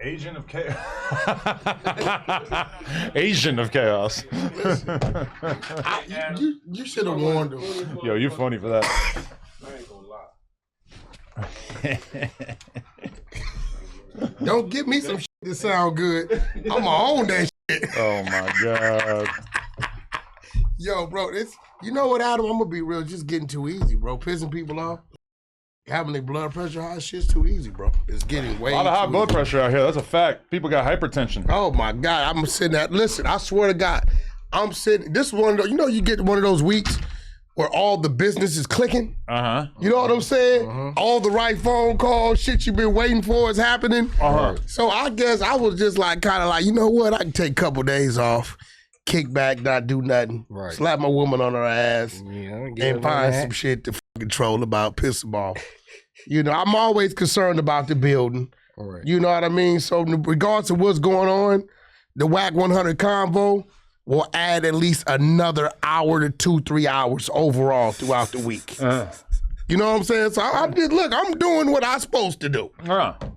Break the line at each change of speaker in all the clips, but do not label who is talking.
Asian of chaos. Asian of chaos.
You should have warned him.
Yo, you're funny for that.
I ain't gonna lie.
Don't give me some shit that sound good. I'ma own that shit.
Oh my god.
Yo, bro, you know what, Adam? I'm gonna be real. Just getting too easy, bro. Pissing people off. Having their blood pressure high, shit's too easy, bro. It's getting way
A lot of high
too
blood
easy.
pressure out here. That's a fact. People got hypertension.
Oh my God, I'm sitting at. Listen, I swear to God, I'm sitting. This is one of those. You know, you get one of those weeks where all the business is clicking. You know what I'm saying? All the right phone calls, shit you've been waiting for is happening. So I guess I was just like, kind of like, you know what? I can take a couple days off, kick back, not do nothing, slap my woman on her ass, and find some shit to fucking troll about, piss them off. You know, I'm always concerned about the building. You know what I mean? So regardless of what's going on, the WAC 100 convo will add at least another hour to 2-3 hours overall throughout the week. You know what I'm saying? So I'm just, look, I'm doing what I'm supposed to do.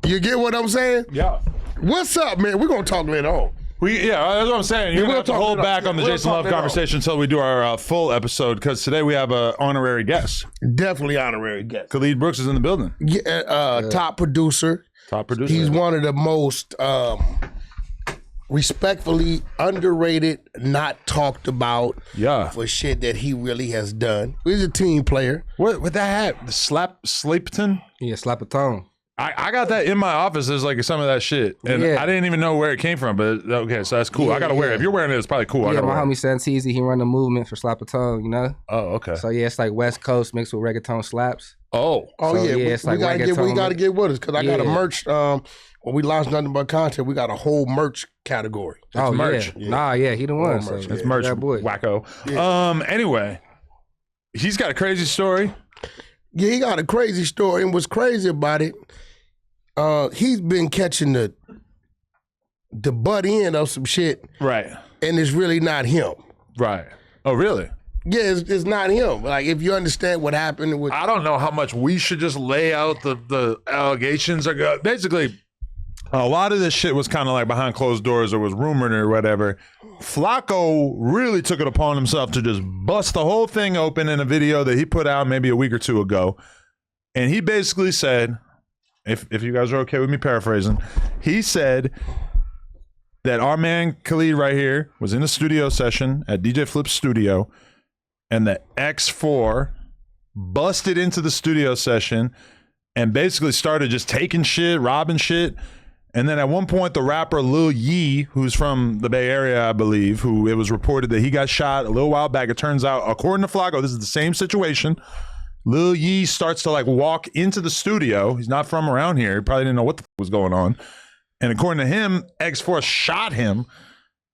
You get what I'm saying?
Yeah.
What's up, man? We're going to talk later on.
That's what I'm saying. You're going to have to hold back on the Jason Love conversation until we do our full episode, because today we have an honorary guest.
Definitely honorary guest.
Khalid Brooks is in the building.
Top producer.
Top producer.
He's one of the most respectfully underrated, not talked about for shit that he really has done. He's a team player.
What that hat? Sleepton?
Yeah, slap a tongue.
I got that in my office. There's like some of that shit, and I didn't even know where it came from. But okay, so that's cool. I gotta wear it. If you're wearing it, it's probably cool.
Yeah, my homie Santeezy, he run the movement for slap a tongue. You know.
Oh, okay.
So yeah, it's like West Coast mixed with reggaeton slaps.
Oh,
so,
yeah.
We,
It's like
we gotta get with us, because I got a merch. When we launched Nothing But Content, we got a whole merch category.
It's
merch.
Yeah. He the one. So,
it's merch.
That boy.
Wacko. Anyway, he's got a crazy story.
Yeah, he got a crazy story, and what's crazy about it, he's been catching the butt end of some shit,
right?
And it's really not him,
right? Oh, really?
Yeah, it's not him. Like, if you understand what happened with,
I don't know how much we should just lay out the allegations. Basically, a lot of this shit was kind of like behind closed doors, or was rumored or whatever. Flaco really took it upon himself to just bust the whole thing open in a video that he put out maybe a week or two ago, and he basically said, if you guys are okay with me paraphrasing, he said that our man Khalid right here was in a studio session at DJ Flip's studio, and the X4 busted into the studio session and basically started just taking shit, robbing shit. And then at one point, the rapper Lil Yee, who's from the Bay Area, I believe, who it was reported that he got shot a little while back. It turns out, according to Flaco, this is the same situation. Lil Yee starts to like walk into the studio. He's not from around here. He probably didn't know what the was going on. And according to him, X4 shot him.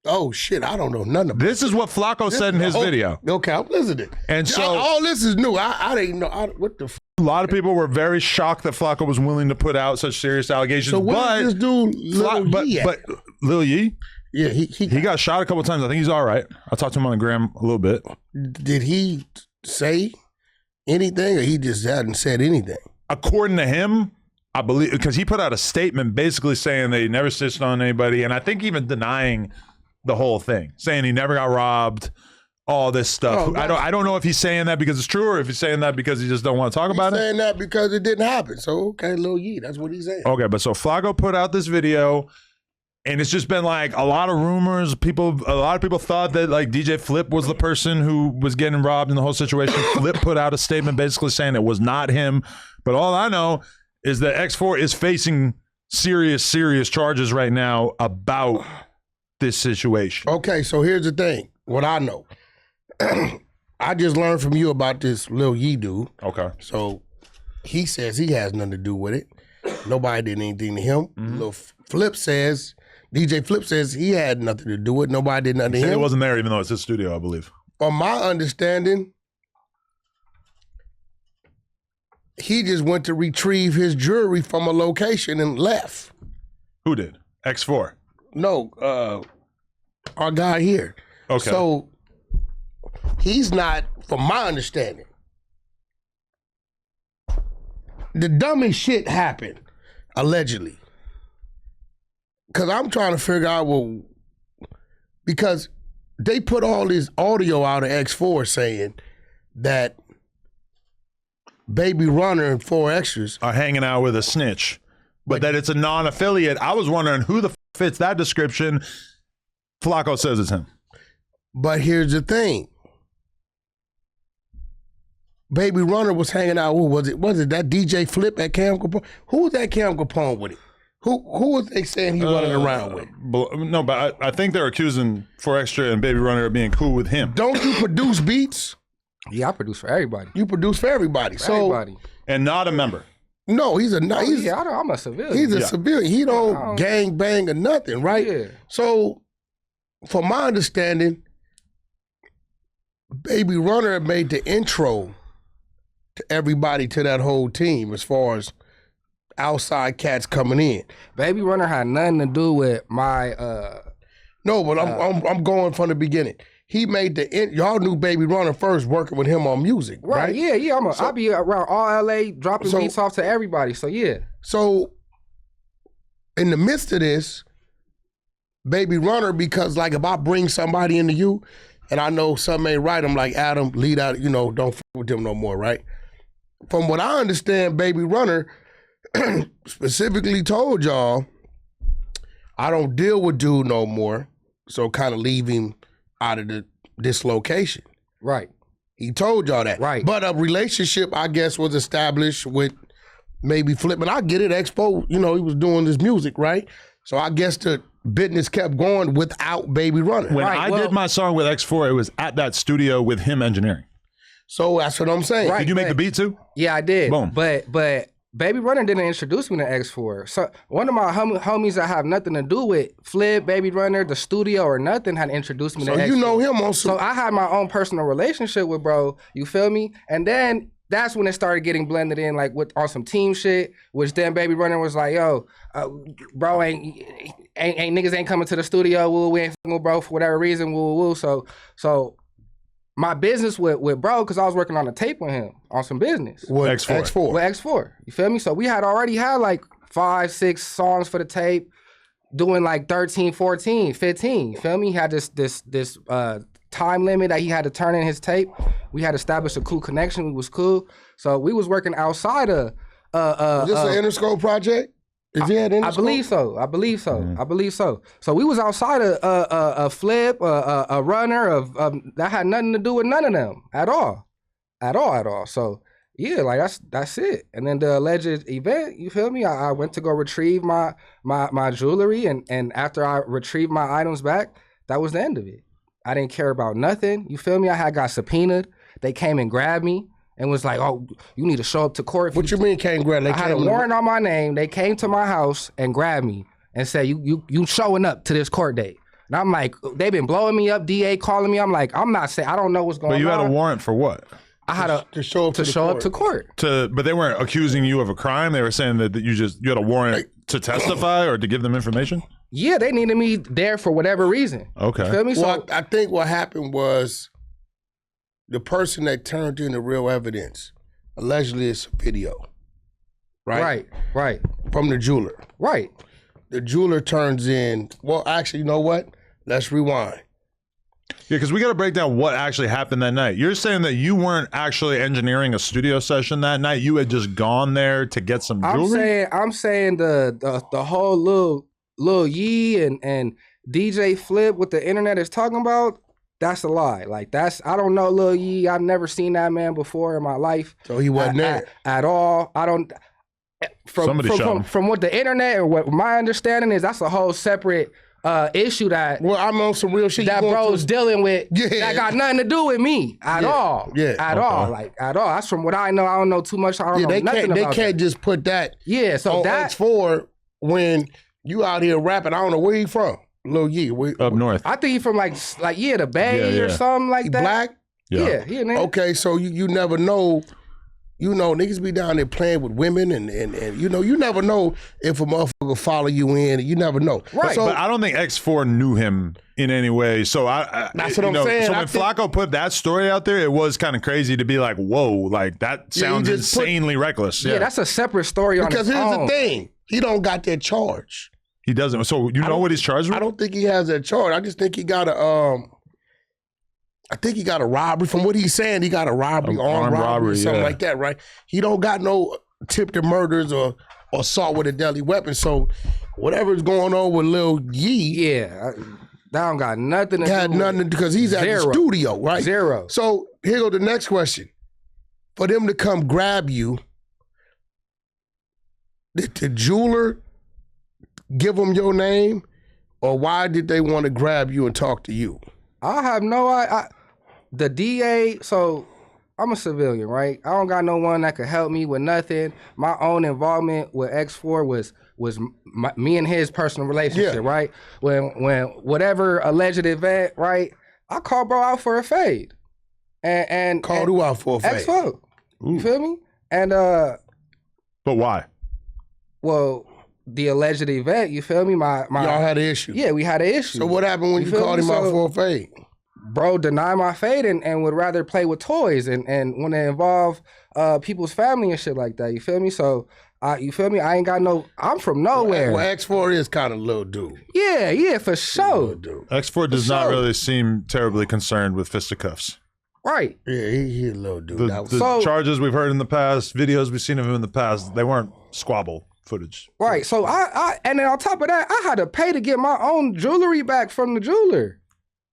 Oh shit, I don't know nothing about
this. Is what Flaco said in his video.
Okay, I'm listening.
And so
all this is new. I didn't know. What the f?
A lot of people were very shocked that Flaco was willing to put out such serious allegations.
So what did this dude,
but Lil Yee?
Yeah,
he got shot a couple times. I think he's all right. I talked to him on the gram a little bit.
Did he say anything, or he just hadn't said anything?
According to him, I believe, because he put out a statement basically saying that he never snitched on anybody, and I think even denying the whole thing, saying he never got robbed, all this stuff. I don't know if he's saying that because it's true, or if he's saying that because he just don't want to talk about it.
He's saying that because it didn't happen. So okay, Lil Yee, that's what he's saying.
Okay, but so Flaco put out this video, and it's just been like a lot of rumors. A lot of people thought that like DJ Flip was the person who was getting robbed in the whole situation. Flip put out a statement basically saying it was not him. But all I know is that X4 is facing serious charges right now about this situation.
Okay, so here's the thing. What I know. I just learned from you about this Lil Yee dude.
Okay.
So he says he has nothing to do with it. Nobody did anything to him. Lil Flip says, DJ Flip says he had nothing to do with it. Nobody did nothing to him.
It wasn't there, even though it's his studio, I believe.
On my understanding, he just went to retrieve his jewelry from a location and left.
Who did? X4?
No, our guy here.
Okay.
So he's not, from my understanding, the dumbest shit happened, allegedly. because I'm trying to figure out, well, because they put all this audio out of X4 saying that Baby Runner and 4 Extras
are hanging out with a snitch, but that it's a non-affiliate. I was wondering who the fits that description. Flaco says it's him.
But here's the thing. Baby Runner was hanging out. Who was it? Was it that DJ Flip at Cam Capone? Who was that Cam Capone with it? Who was they saying he running around with?
No, but I think they're accusing 4 Extra and Baby Runner of being cool with him.
Don't you produce beats?
Yeah, I produce for everybody.
You produce for everybody.
Everybody.
And not a member.
No, he's a
I'm a civilian.
He's a civilian. He don't gang bang or nothing, right?
Yeah.
So, from my understanding, Baby Runner made the intro to everybody, to that whole team, as far as outside cats coming in.
Baby Runner had nothing to do with my.
No, but I'm going from the beginning. He made y'all knew Baby Runner first, working with him on music, right?
Yeah. I'll be around all LA dropping beats off to everybody. So yeah.
So in the midst of this, Baby Runner, because like if I bring somebody into you and I know something ain't right, I'm like, Adam, lead out, don't f with them no more, right? From what I understand, Baby Runner specifically told y'all, I don't deal with dude no more, so kind of leave him out of this location.
Right.
He told y'all that.
Right.
But a relationship, I guess, was established with maybe Flip. And I get it, Expo, he was doing this music, right? So I guess the business kept going without Baby Runner.
When I did my song with X4, it was at that studio with him engineering.
So that's what I'm saying.
Right,
did you make the beat too?
Yeah, I did.
Boom.
But Baby Runner didn't introduce me to X4. So one of my homies that have nothing to do with Flip, Baby Runner, the studio, or nothing had introduced me to X4.
So you know him on some...
So I had my own personal relationship with bro, you feel me? And then that's when it started getting blended in like on some team shit, which then Baby Runner was like, yo, bro ain't niggas ain't coming to the studio, woo, we ain't fucking with bro for whatever reason, woo, woo. So my business with bro, because I was working on a tape with him on some business.
With
X4.
With X4. You feel me? So we had already had like 5, 6 songs for the tape, doing like 13, 14, 15. You feel me? He had this time limit that he had to turn in his tape. We had established a cool connection. We was cool. So we was working outside of
Is this an Interscope project? Is it Interscope?
I believe so. So we was outside of a Flip, a Runner, that had nothing to do with none of them at all. So yeah, like that's it. And then the alleged event, you feel me? I went to go retrieve my jewelry, and after I retrieved my items back, that was the end of it. I didn't care about nothing. You feel me? I had got subpoenaed. They came and grabbed me and was like, "Oh, you need to show up to court."
What you mean came grab?
I had a warrant on my name. They came to my house and grabbed me and said, "You showing up to this court date." And I'm like, they've been blowing me up. DA calling me. I'm like, I'm not saying. I don't know what's going on.
But you had a warrant for what?
I had
to show up
to court.
But they weren't accusing you of a crime. They were saying that you had a warrant to testify or to give them information.
Yeah, they needed me there for whatever reason.
Okay.
You feel me?
Well, I think what happened was the person that turned in the real evidence, allegedly it's a video, right?
Right.
From the jeweler.
Right.
The jeweler turns in, well, actually, you know what? Let's rewind.
Yeah, because we got to break down what actually happened that night. You're saying that you weren't actually engineering a studio session that night. You had just gone there to get some jewelry?
I'm saying the whole Lil Yee and DJ Flip, what the internet is talking about, that's a lie. Like I don't know Lil Yee. I've never seen that man before in my life.
So he wasn't there
at all. I don't. From what the internet or what my understanding is, that's a whole separate issue that.
Well, I'm on some real shit
that bro's dealing with.
Yeah.
That got nothing to do with me at all.
Yeah,
at all. Like at all. That's from what I know. I don't know too much. I don't know nothing about
They can't just put that.
Yeah. So
on
that
X4 when you out here rapping. I don't know where he from. Lil Yee.
Up north.
I think he from like the Bay or something like that.
Black?
Yeah. He a nigga.
Okay, so you never know. You know, niggas be down there playing with women and you know, you never know if a motherfucker follow you in. You never know.
Right.
So, but I don't think X4 knew him in any way. So
that's what I'm saying.
So when Flaco put that story out there, it was kind of crazy to be like, whoa, like that sounds insanely reckless.
Yeah, that's a separate story on its own.
Because here's the thing. He don't got that charge.
He doesn't. So you know what he's charged with?
I don't think he has that charge. I just think he got a I think he got a robbery. From what he's saying, he got a robbery, armed robbery, or something like that, right? He don't got no attempted murders or assault with a deadly weapon. So whatever's going on with Lil Yee,
Yeah, that don't got nothing to
had
do
nothing
with it.
because he's at the
Zero.
studio, right?
Zero.
So here go the next question. For them to come grab you, did the jeweler give them your name, or why did they want to grab you and talk to you?
I have no idea. The DA, so I'm a civilian, right? I don't got no one that could help me with nothing. My own involvement with X4 was me and his personal relationship, right? When whatever alleged event, right? I called bro out for a fade. And
Called who out for a fade?
X4. You feel me? And
But why?
well, the alleged event, you feel me? My
Y'all had an issue.
Yeah, we had an issue.
So what happened when you
feel
called
me?
him out
So-
for a fade?
Bro deny my fade and would rather play with toys and want to involve people's family and shit like that. You feel me? So you feel me? I ain't got no. I'm from nowhere.
Well, X4 is kind of little dude.
Yeah, for sure.
Little dude.
X4 does
For
not
sure.
really seem terribly concerned with fisticuffs.
Right.
Yeah, he a little dude.
The,
That was-
the
So-
charges we've heard in the past, videos we've seen of him in the past, they weren't squabble footage.
Right. So I and then on top of that, I had to pay to get my own jewelry back from the jeweler.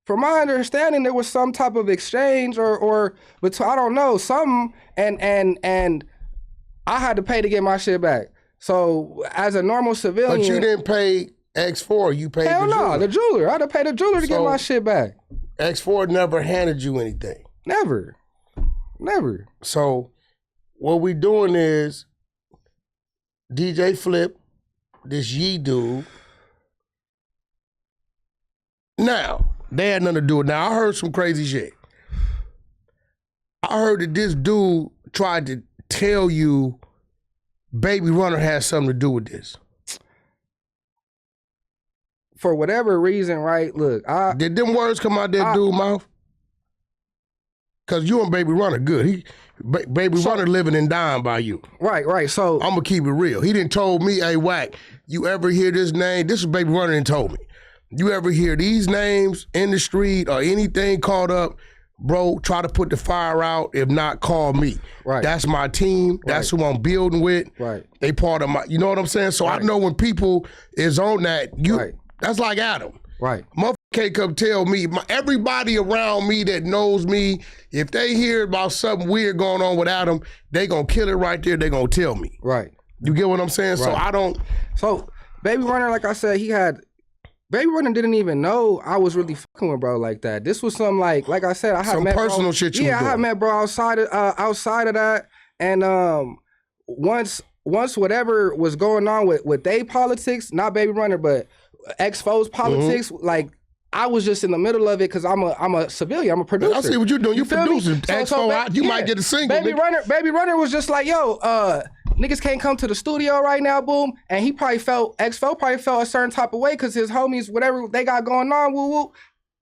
From my understanding, there was some type of exchange or but I don't know, something and I had to pay to get my shit back. So as a normal civilian,
But you didn't pay X4, you paid
hell
the
no,
jeweler.
the jeweler. I had to pay the jeweler to get
So-
my shit back.
X4 never handed you anything.
Never.
So what we doing is DJ Flip, this Yee dude. Now, they had nothing to do with it. Now, I heard some crazy shit. I heard that this dude tried to tell you Baby Runner has something to do with this.
For whatever reason, right? Look,
Did them words come out that dude's mouth? Because you and Baby Runner good. Baby Runner living and dying by you.
right. So
I'm gonna keep it real. He didn't told me, hey, Wack, you ever hear this name? This is Baby Runner and told me. You ever hear these names in the street or anything called up, bro, try to put the fire out. If not, call me.
Right.
That's my team. That's who I'm building with.
Right.
They part of my, you know what I'm saying? So I know when people is on that, that's like Adam.
right.
Motherfucker can't come tell me. Everybody around me that knows me, if they hear about something weird going on with Adam, they gonna kill it right there. They gonna tell me.
Right.
You get what I'm saying? So I don't.
So Baby Runner, like I said, Baby Runner didn't even know I was really fucking with bro like that. This was some like I said, I had
Some
met
personal
bro,
shit you
Yeah,
was
I had
doing.
met bro outside of that, and once whatever was going on with they politics, not Baby Runner, but X4's politics, like I was just in the middle of it because I'm a civilian, I'm a producer.
I see what you're doing. You
feel me?
producing. X4 out, you might get a single.
Baby Runner was just like, yo, niggas can't come to the studio right now, boom. And he probably felt, X4 probably felt a certain type of way because his homies, whatever they got going on, woo woo.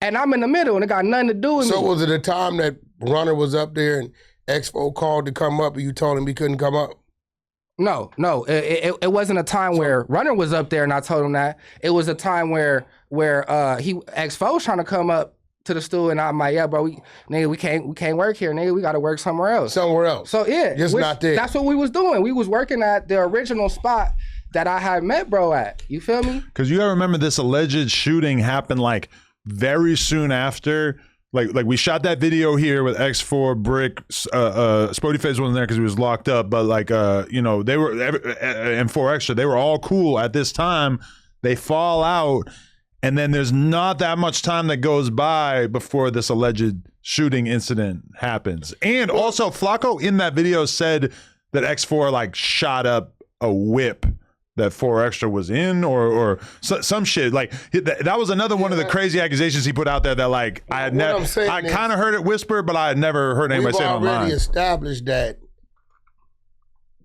And I'm in the middle and it got nothing to do with me.
So was it a time that Runner was up there and X4 called to come up and you told him he couldn't come up?
No, it wasn't a time where Runner was up there and I told him that. It was a time where X4 was trying to come up to the stool and I'm like, yeah, bro, we can't work here, nigga. We gotta work somewhere else.
Somewhere else.
So yeah,
Just not there.
That's what we was doing. We was working at the original spot that I had met bro at. You feel me?
Because you gotta remember this alleged shooting happened like very soon after. Like we shot that video here with X4, Brick, Spody Face wasn't there because he was locked up, but like they were and 4 Extra, they were all cool at this time. They fall out, and then there's not that much time that goes by before this alleged shooting incident happens. And also, Flaco in that video said that X4 like shot up a whip that 4 Extra was in or some shit. Like that was another one of the crazy accusations he put out there that like I had never, I kind of heard it whispered, but I had never heard anybody say it online.
We've already established that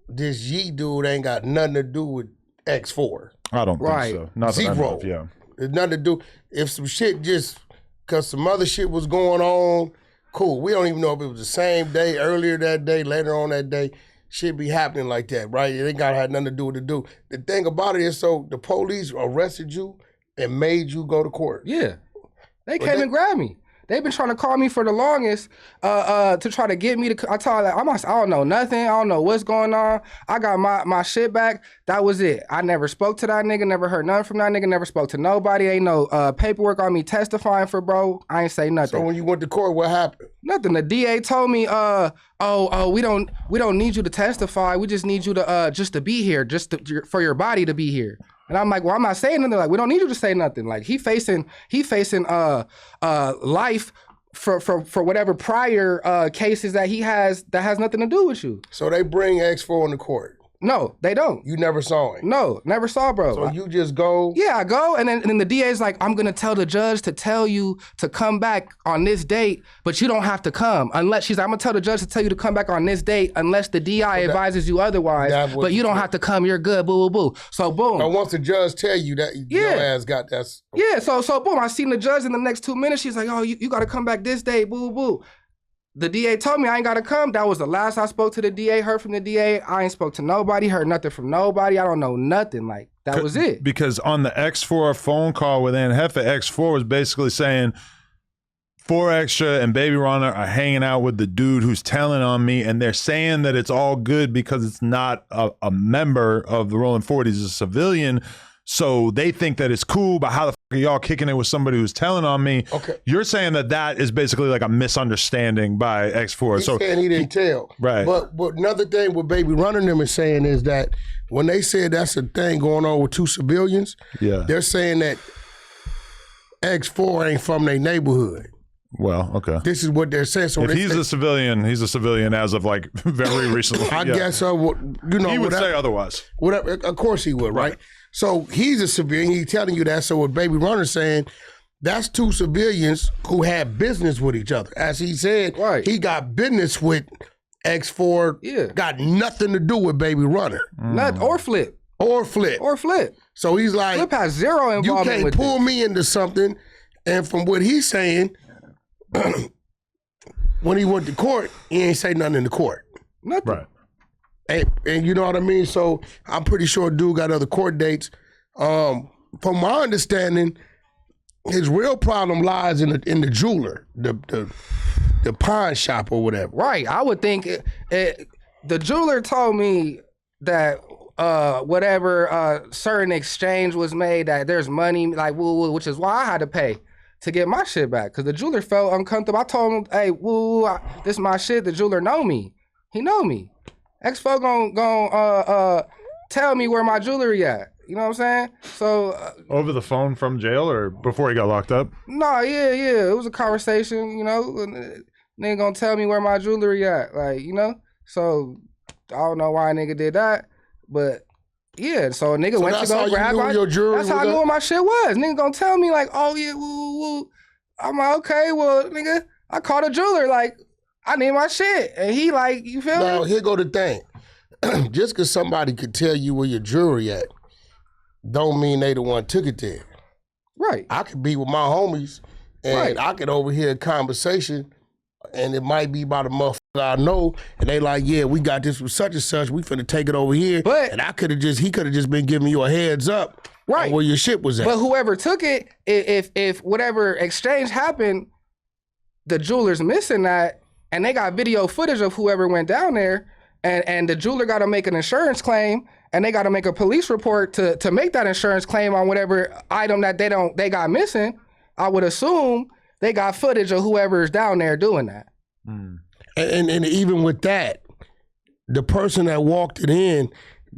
this Yee dude ain't got nothing to do with X4.
I don't think so. Not that I know
Zero.
of, yeah.
There's nothing to do. If some shit just, because some other shit was going on, cool. We don't even know if it was the same day, earlier that day, later on that day. shit be happening like that, right? It ain't gotta have nothing to do with the dude. The thing about it is, so the police arrested you and made you go to court.
Yeah. They came and grabbed me. They've been trying to call me for the longest to try to get me to. I told her, I don't know nothing. I don't know what's going on. I got my shit back. That was it. I never spoke to that nigga. Never heard nothing from that nigga. Never spoke to nobody. Ain't no paperwork on me testifying for bro. I ain't say nothing.
So when you went to court, what happened?
Nothing. The DA told me, we don't need you to testify. We just need you to just to be here, for your body to be here. And I'm like, well, I'm not saying nothing. Like, we don't need you to say nothing. Like, he facing life for whatever prior cases that he has that has nothing to do with you.
So they bring X4 into court.
No, they don't.
You never saw him?
No, never saw bro.
So you just go?
Yeah, I go, and then the DA's like, I'm gonna tell the judge to tell you to come back on this date, but you don't have to come unless she's like, I'm gonna tell the judge to tell you to come back on this date unless the DI advises you otherwise, but you don't have to come, you're good, boo, boo, boo. So boom.
And once the judge tell you that your ass got that.
Yeah, so boom, I seen the judge in the next 2 minutes, she's like, oh, you gotta come back this date, boo, boo. The DA told me I ain't gotta come. That was the last I spoke to the DA, heard from the DA. I ain't spoke to nobody, heard nothing from nobody. I don't know nothing. Like, that was it.
Because on the X4 phone call with Aunt Hefe, X4 was basically saying 4 Extra and Baby Runner are hanging out with the dude who's telling on me, and they're saying that it's all good because it's not a member of the Rolling 40s, it's a civilian. So they think that it's cool, but how the fuck are y'all kicking it with somebody who's telling on me?
Okay.
You're saying that is basically like a misunderstanding by X4.
He's saying he didn't tell.
Right.
But another thing what Baby Runner them is saying is that when they said that's a thing going on with 2 civilians, they're saying that X4 ain't from their neighborhood.
Well, okay.
This is what they're saying. So
if he's a civilian as of like very recently.
I guess so. You know,
he would say otherwise.
Whatever. Of course he would, right? So he's a civilian. He's telling you that. So what Baby Runner's saying, that's 2 civilians who had business with each other. As he said, he got business with X4.
Yeah.
Got nothing to do with Baby Runner.
Or Flip.
Or Flip. So he's like,
Flip has zero involvement.
You can't pull me into something. And from what he's saying, when he went to court, he ain't say nothing in the court.
Nothing.
Right.
And you know what I mean? So I'm pretty sure dude got other court dates. From my understanding, his real problem lies in the jeweler, the pawn shop or whatever.
Right. I would think the jeweler told me that whatever certain exchange was made, that there's money, like woo, which is why I had to pay to get my shit back. Because the jeweler felt uncomfortable. I told him, hey, woo, this is my shit. The jeweler know me. He know me. X-Fo gon' tell me where my jewelry at. You know what I'm saying? So
over the phone from jail or before he got locked up?
No, yeah. It was a conversation, you know. Nigga gonna tell me where my jewelry at. Like, you know? So I don't know why a nigga did that. But yeah, so a nigga went to go grab my jewelry. That's how I knew what my shit was. Nigga gonna tell me like, oh yeah, woo. I'm like, okay, well, nigga, I called a jeweler, like, I need my shit. And he like, you feel me?
Now, here go the thing. Just because somebody could tell you where your jewelry at, don't mean they the one took it there.
Right.
I could be with my homies, and I could overhear a conversation, and it might be about a motherfucker I know, and they like, yeah, we got this with such and such, we finna take it over here.
But
and he could have just been giving you a heads up on where your shit was at.
But whoever took it, if whatever exchange happened, the jeweler's missing that, and they got video footage of whoever went down there, and the jeweler got to make an insurance claim, and they got to make a police report to make that insurance claim on whatever item that they got missing. I would assume they got footage of whoever's down there doing that.
Mm. And even with that, the person that walked it in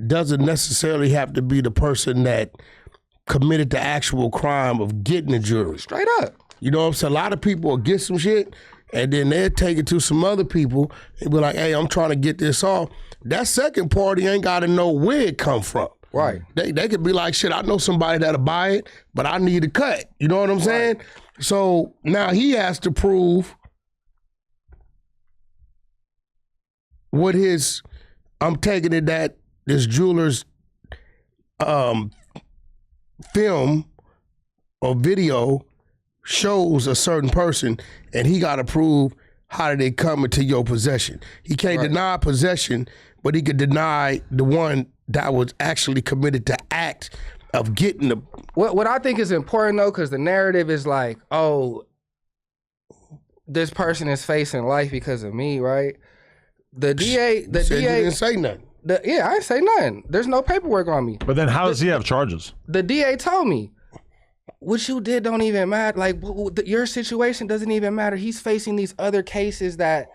doesn't necessarily have to be the person that committed the actual crime of getting the jewelry.
Straight up.
You know what I'm saying? A lot of people will get some shit, and then they'll take it to some other people and be like, hey, I'm trying to get this off. That second party ain't got to know where it come from.
Right.
They could be like, shit, I know somebody that'll buy it, but I need a cut. You know what I'm saying? So now he has to prove what I'm taking it that this jeweler's film or video shows a certain person, and he got to prove how did they come into your possession? He can't deny possession, but he could deny the one that was actually committed to act of getting the.
What I think is important though, because the narrative is like, oh, this person is facing life because of me, right? The DA
didn't say nothing.
I didn't say nothing. There's no paperwork on me.
But then how does he have charges?
The DA told me, what you did don't even matter. Like your situation doesn't even matter. He's facing these other cases that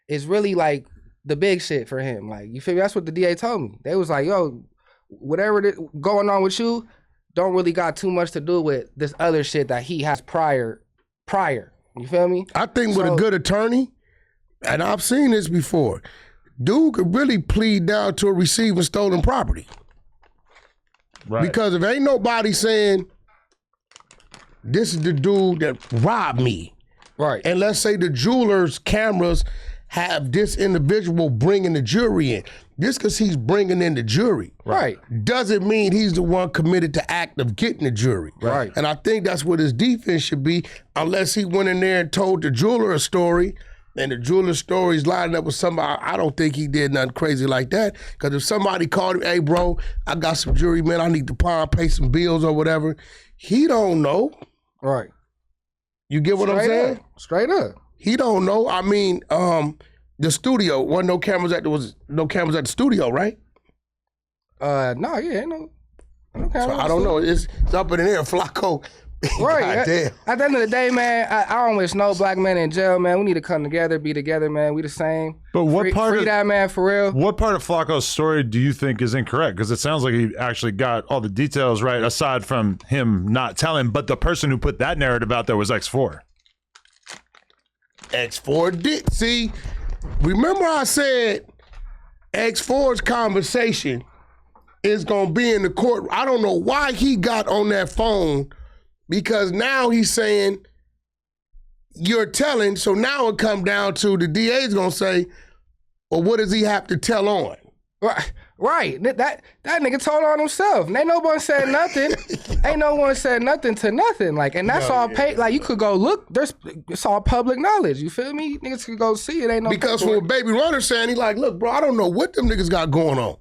is really like the big shit for him. Like, you feel me? That's what the DA told me. They was like, yo, whatever going on with you don't really got too much to do with this other shit that he has prior. You feel me?
I think with a good attorney, and I've seen this before, dude could really plead down to receiving stolen property.
Right.
Because if ain't nobody saying, this is the dude that robbed me.
Right.
And let's say the jeweler's cameras have this individual bringing the jury in. Just because he's bringing in the jury,
right,
doesn't mean he's the one committed to act of getting the jury.
Right.
And I think that's what his defense should be, unless he went in there and told the jeweler a story, and the jeweler's story's lining up with somebody. I don't think he did nothing crazy like that. Because if somebody called him, hey, bro, I got some jury, man, I need to pay some bills or whatever, he don't know.
Right.
You get what I'm saying?
Straight up.
He don't know. I mean, the studio, wasn't no cameras at the studio, right?
No, yeah, no cameras.
So I don't know. It's up in the air. Flaco.
Right. At the end of the day, man, I don't wish no black men in jail, man. We need to come together, be together, man. We the same.
But what part
free
of
that man for real?
What part of Flaco's story do you think is incorrect? Because it sounds like he actually got all the details right, aside from him not telling. But the person who put that narrative out there was X4.
X4 did. See, remember I said X4's conversation is going to be in the court. I don't know why he got on that phone, because now he's saying you're telling. So now it come down to the DA's going to say, well, what does he have to tell on?
Right. That nigga told on himself. Ain't no one said nothing. Ain't no one said nothing to nothing. Like, and that's all paid. Like, you could go look. It's all public knowledge. You feel me? Niggas could go see it. Ain't no.
Because when Baby Runner saying, he like, look, bro, I don't know what them niggas got going on.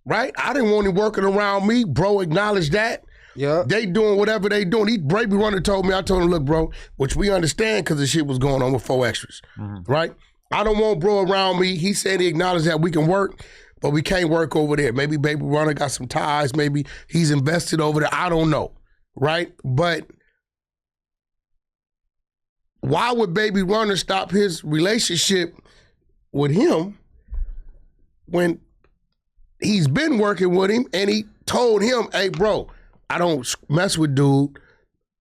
Right? I didn't want him working around me. Bro, acknowledge that.
Yeah.
They doing whatever they doing. Baby Runner told me, I told him, look, bro, which we understand because the shit was going on with 4 extras. Mm-hmm. Right? I don't want bro around me. He said he acknowledged that we can work, but we can't work over there. Maybe Baby Runner got some ties. Maybe he's invested over there. I don't know, right? But why would Baby Runner stop his relationship with him when he's been working with him and he told him, hey, bro, I don't mess with dude.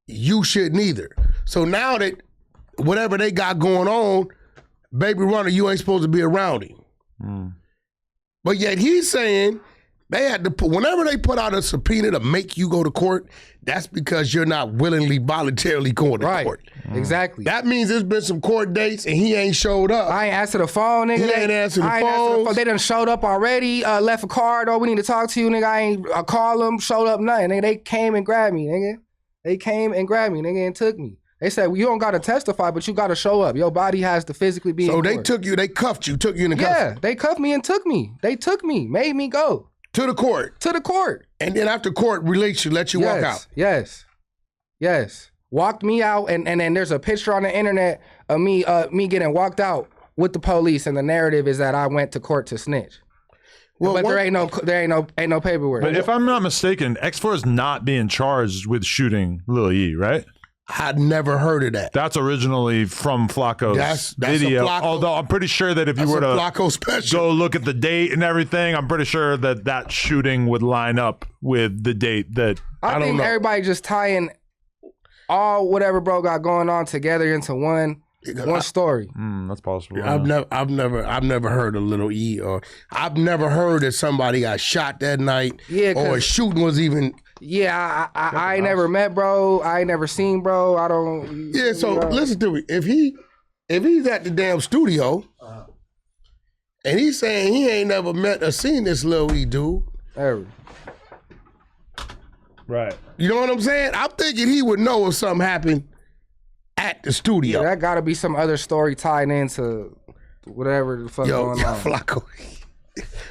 You shouldn't either. So now that whatever they got going on, Baby Runner, you ain't supposed to be around him. Mm. But yet he's saying they had to put, whenever they put out a subpoena to make you go to court, that's because you're not willingly, voluntarily going to court.
Exactly.
That means there's been some court dates and he ain't showed up.
I ain't answered the phone, nigga.
He ain't answered the phone.
They done showed up already, left a card, oh, we need to talk to you, nigga. I ain't call them, showed up, nothing. Nigga, they came and grabbed me, nigga. They came and grabbed me, nigga, and took me. They said, well, you don't got to testify, but you got to show up. Your body has to physically be in court.
They took you, they cuffed you, took you in the cuffs.
Yeah, they cuffed me and took me. They took me, made me go.
To the court?
To the court.
And then after court released you, let you walk out?
Yes. Walked me out, and then there's a picture on the internet of me getting walked out with the police, and the narrative is that I went to court to snitch. Well, but there ain't no paperwork.
But if I'm not mistaken, X4 is not being charged with shooting Lil E, right?
I'd never heard of that.
That's originally from Flaco's
that's
video.
Flaco,
although I'm pretty sure that if you were to
Flaco special.
go look at the date and everything, I'm pretty sure that shooting would line up with the date that
I think everybody just tying all whatever bro got going on together into one story.
That's possible.
I've never heard of Little E, or I've never heard that somebody got shot that night. Yeah, or a shooting was even.
Yeah, I ain't never met bro. I ain't never seen bro. I don't.
Yeah, so listen to me. If he's at the damn studio, and he's saying he ain't never met or seen this Lil E dude.
Ever.
Right.
You know what I'm saying? I'm thinking he would know if something happened at the studio.
Yeah, that gotta be some other story tied into whatever the fuck going on.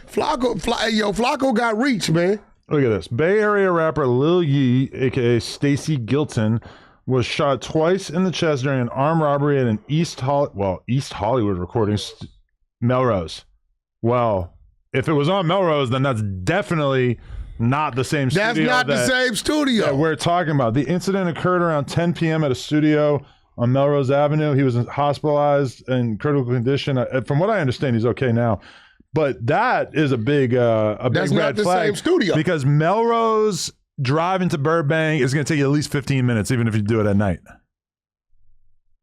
Flaco got reach, man.
Look at this. Bay Area rapper Lil Yee, aka Stacy Gilton, was shot twice in the chest during an armed robbery at an East Hollywood recording, Melrose. Well, if it was on Melrose, then that's definitely not the same studio.
That's not the same studio
that we're talking about. The incident occurred around 10 p.m. at a studio on Melrose Avenue. He was hospitalized in critical condition. From what I understand, he's okay now. But that is a big big red flag.
That's not the same studio.
Because Melrose driving to Burbank is going to take you at least 15 minutes, even if you do it at night.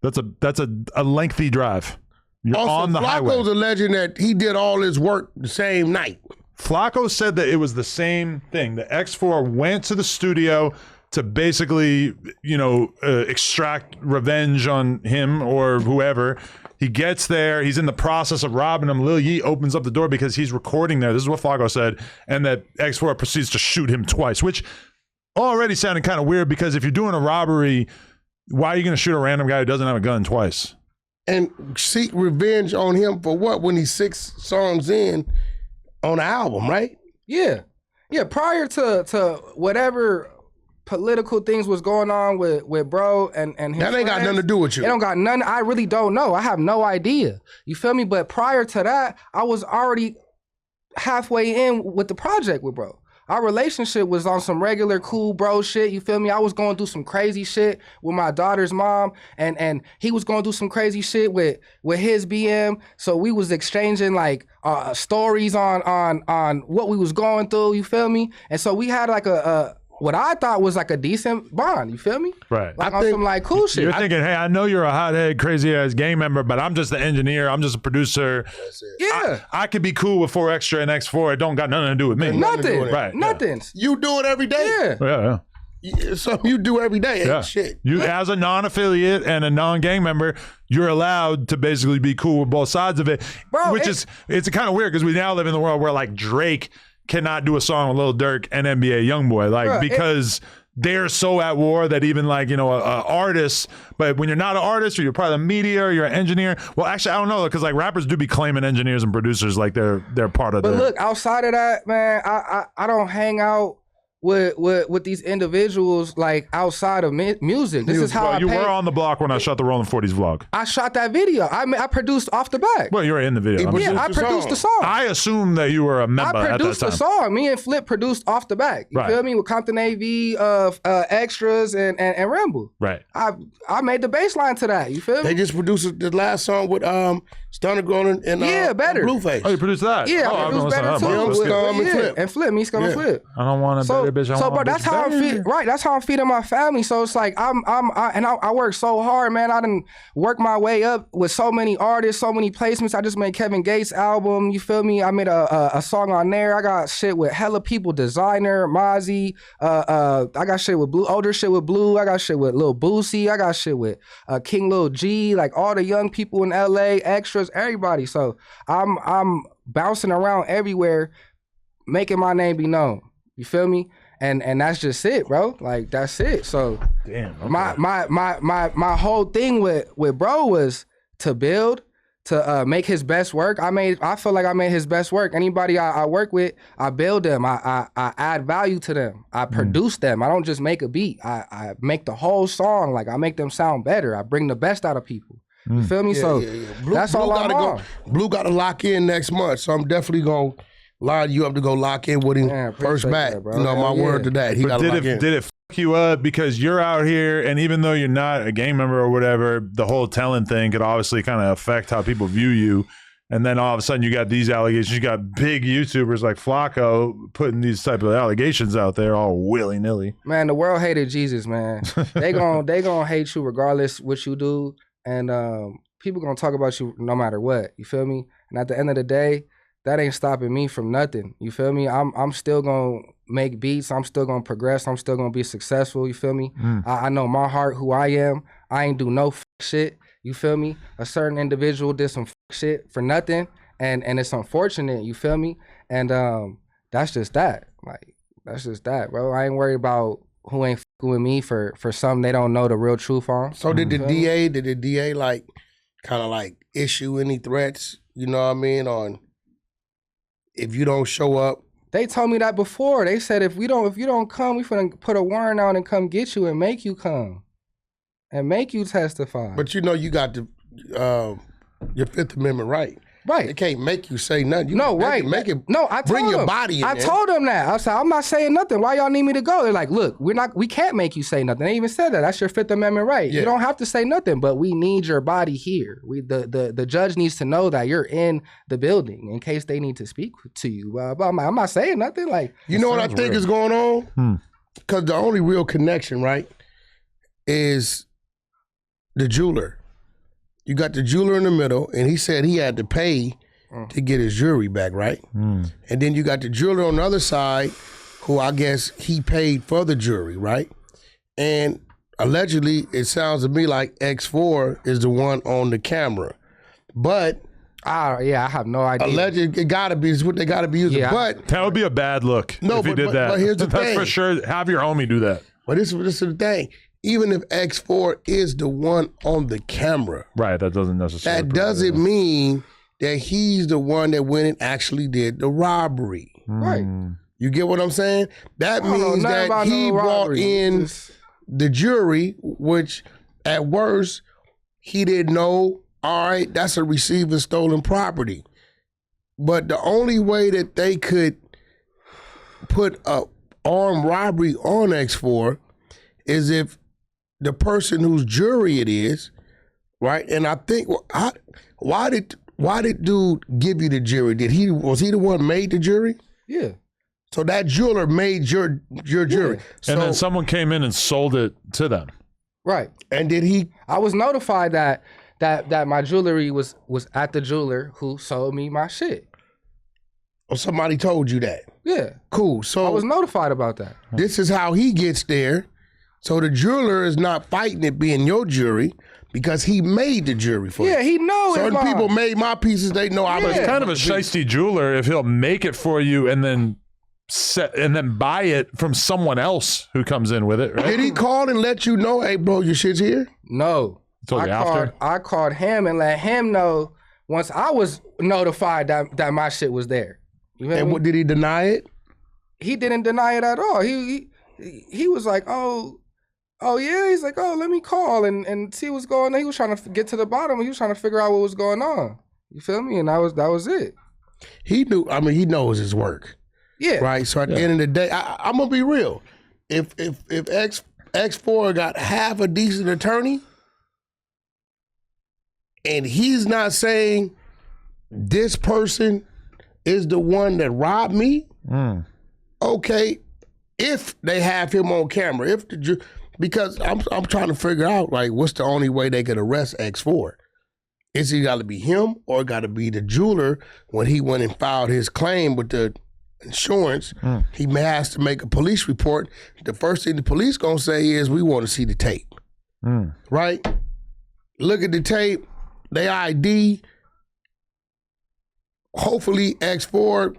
That's a lengthy drive. You're
also,
on the highway.
Flaco's alleging that he did all his work the same night.
Flaco said that it was the same thing. The X4 went to the studio to basically, extract revenge on him or whoever. He gets there. He's in the process of robbing him. Lil Yee opens up the door because he's recording there. This is what Flaco said. And that X4 proceeds to shoot him twice, which already sounded kind of weird because if you're doing a robbery, why are you going to shoot a random guy who doesn't have a gun twice?
And seek revenge on him for what when he's 6 songs in on the album, right?
Yeah. Prior to whatever political things was going on with bro and his
that ain't got
friends,
nothing to do with you.
It don't got none. I really don't know. I have no idea. You feel me? But prior to that, I was already halfway in with the project with bro. Our relationship was on some regular cool bro shit, you feel me? I was going through some crazy shit with my daughter's mom, and he was going through some crazy shit with his BM. So we was exchanging like stories on what we was going through, you feel me? And so we had like a what I thought was like a decent bond, you feel me?
Right.
Like on some like cool shit.
You're thinking, hey, I know you're a hothead, crazy ass gang member, but I'm just the engineer. I'm just a producer.
Yeah.
I could be cool with 4 Extra and X4. It don't got nothing to do with me.
Nothing.
Right.
Nothing.
Yeah.
You do it every day.
Yeah.
Yeah.
Something you do every day. Ain't shit.
You as a non-affiliate and a non-gang member, you're allowed to basically be cool with both sides of it.
Bro,
it's kind of weird because we now live in the world where like Drake cannot do a song with Lil Durk and NBA Youngboy, because they're so at war that even like, a artist, but when you're not an artist or you're part of the media or you're an engineer, well, actually, I don't know, because like rappers do be claiming engineers and producers like they're part of
But look, outside of that, man, I don't hang out with these individuals like outside of music. This is how
you were on the block when I shot the Rolling 40s vlog.
I shot that video. I produced Off the Back.
Well, you were in the video.
I produced the song.
I assume that you were a member at that time.
I produced the song. Me and Flip produced Off the Back. You feel me? With Compton AV, Extras, and Ramble.
Right.
I made the bass line to that. You feel me?
They just produced the last song with Stunner Grown and
Better.
Blueface.
Oh, you produced that?
Yeah, I produced Better too. And Flip. Me, Scum, and Flip.
I don't want to bitch.
But that's how I'm feeding. Right, that's how I'm feeding my family. So it's like I work so hard, man. I done work my way up with so many artists, so many placements. I just made Kevin Gates' album. You feel me? I made a song on there. I got shit with hella people, Designer, Mozzie. I got shit with Blue, older shit with Blue. I got shit with Lil Boosie. I got shit with King Lil G. Like all the young people in LA, Extras, everybody. So I'm bouncing around everywhere, making my name be known. You feel me? And that's just it, bro. Like that's it. So
damn, okay.
my whole thing with bro was to build, to make his best work. I feel like I made his best work. Anybody I work with, I build them. I add value to them. I produce them. I don't just make a beat. I make the whole song. Like I make them sound better. I bring the best out of people. You feel me? Blue, that's all I'm on.
Blue got to lock in next month, so I'm definitely gonna line you up to go lock in with him first back.
That,
my word to that. He got to lock in.
Did it fuck you up because you're out here, and even though you're not a gang member or whatever, the whole telling thing could obviously kind of affect how people view you. And then all of a sudden you got these allegations. You got big YouTubers like Flaco putting these type of allegations out there all willy-nilly.
Man, the world hated Jesus, man. they gonna hate you regardless what you do. And people gonna talk about you no matter what. You feel me? And at the end of the day, that ain't stopping me from nothing. You feel me? I'm still gonna make beats. I'm still gonna progress. I'm still gonna be successful. You feel me? I know my heart, who I am. I ain't do no shit. You feel me? A certain individual did some shit for nothing, and it's unfortunate. You feel me? And that's just that. Like that's just that, bro. I ain't worried about who ain't fucking with me for something they don't know the real truth on.
So did the DA like kind of like issue any threats? You know what I mean? On if you don't show up.
They told me that before. They said if you don't come, we finna put a warrant out and come get you and make you come and make you testify.
But you know you got the your Fifth Amendment right.
Right.
They can't make you say nothing. Make it.
No, I told
bring your
them.
body in
I
there.
told them that. I said, I'm not saying nothing. Why y'all need me to go? They're like, look, we can't make you say nothing. They even said that. That's your Fifth Amendment right.
Yeah.
You don't have to say nothing, but we need your body here. The judge needs to know that you're in the building in case they need to speak to you. But I'm not saying nothing. Like,
you know what I think is going on? Because the only real connection, right, is the jeweler. You got the jeweler in the middle, and he said he had to pay to get his jewelry back, right? And then you got the jeweler on the other side, who I guess he paid for the jewelry, right? And allegedly, it sounds to me like X4 is the one on the camera. But
I have no idea.
alleged, it gotta be, it's what they gotta be using.
Yeah.
But
That would be a bad look if he did that.
But here's the
That's
thing.
for sure. Have your homie do that.
But this is the thing. Even if X4 is the one on the camera,
Right. That doesn't necessarily.
that doesn't mean that he's the one that went and actually did the robbery.
Right.
You get what I'm saying? That
I don't know
means
nothing
that
about
he
no
brought
robbery.
in the jury, which at worst, he didn't know, all right, that's a receiving stolen property. But the only way that they could put a armed robbery on X4 is if the person whose jury it is, right? And I think, why did dude give you the jury? Was he the one made the jury?
Yeah.
So that jeweler made your jury. So,
And then someone came in and sold it to them.
Right.
and did he?
I was notified that my jewelry was at the jeweler who sold me my shit.
Or somebody told you that?
Yeah.
Cool. So
I was notified about that.
this is how he gets there. So the jeweler is not fighting it being your jury because he made the jury for you.
Yeah, he knows.
Certain people made my pieces. They know I was
Yeah.
Kind of a shiesty jeweler if he'll make it for you and then buy it from someone else who comes in with it. Right?
Did he call and let you know, hey, bro, your shit's here?
No.
Told you after?
I called him and let him know once I was notified that my shit was there. You feel
And
me?
what, did he deny it?
He didn't deny it at all. He was like, oh yeah. He's like, oh, let me call and see what's going on. He was trying to get to the bottom. He was trying to figure out what was going on. You feel me? And that was it.
He knew. I mean, he knows his work,
Yeah.
right? So at the end of the day, I'm gonna be real. If X4 got half a decent attorney, and he's not saying this person is the one that robbed me, okay. If they have him on camera, because I'm trying to figure out like what's the only way they could arrest X4. Is it got to be him or got to be the jeweler when he went and filed his claim with the insurance? He has to make a police report. The first thing the police gonna say is, we want to see the tape, right? Look at the tape, they ID. Hopefully X4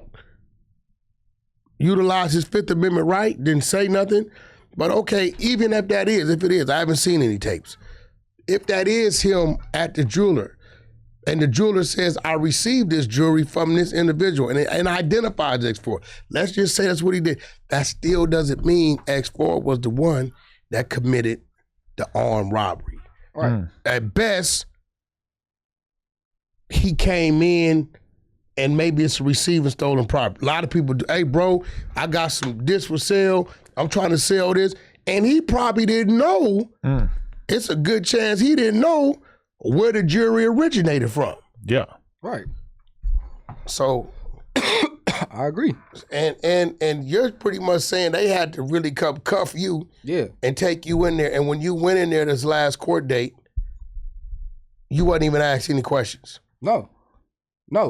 utilized his Fifth Amendment right, didn't say nothing. But okay, even if it is, I haven't seen any tapes. If that is him at the jeweler, and the jeweler says, I received this jewelry from this individual, and identifies X4. Let's just say that's what he did. That still doesn't mean X4 was the one that committed the armed robbery.
Right.
At best, he came in and maybe it's receiving stolen property. A lot of people do, hey bro, I got this for sale. I'm trying to sell this. And he probably didn't know. It's a good chance he didn't know where the jewelry originated from.
Yeah.
Right.
So
I agree.
and you're pretty much saying they had to really come cuff you and take you in there. And when you went in there this last court date, you wasn't even asked any questions.
No,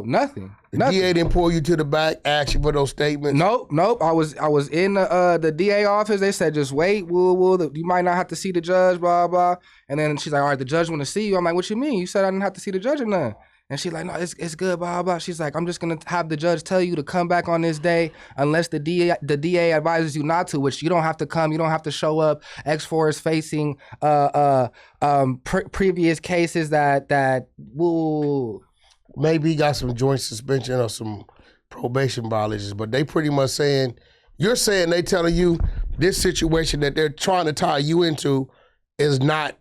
nothing.
The
Nothing.
DA didn't pull you to the back, ask you for those statements.
Nope. I was in the DA office. They said just wait. You might not have to see the judge. Blah blah. And then she's like, all right, the judge want to see you. I'm like, what you mean? You said I didn't have to see the judge or nothing. And she's like, no, it's good, blah, blah. She's like, I'm just going to have the judge tell you to come back on this day unless the DA advises you not to, which you don't have to come. You don't have to show up. X4 is facing previous cases that will...
Maybe he got some joint suspension or some probation violations, but they pretty much saying, you're saying they telling you this situation that they're trying to tie you into is not...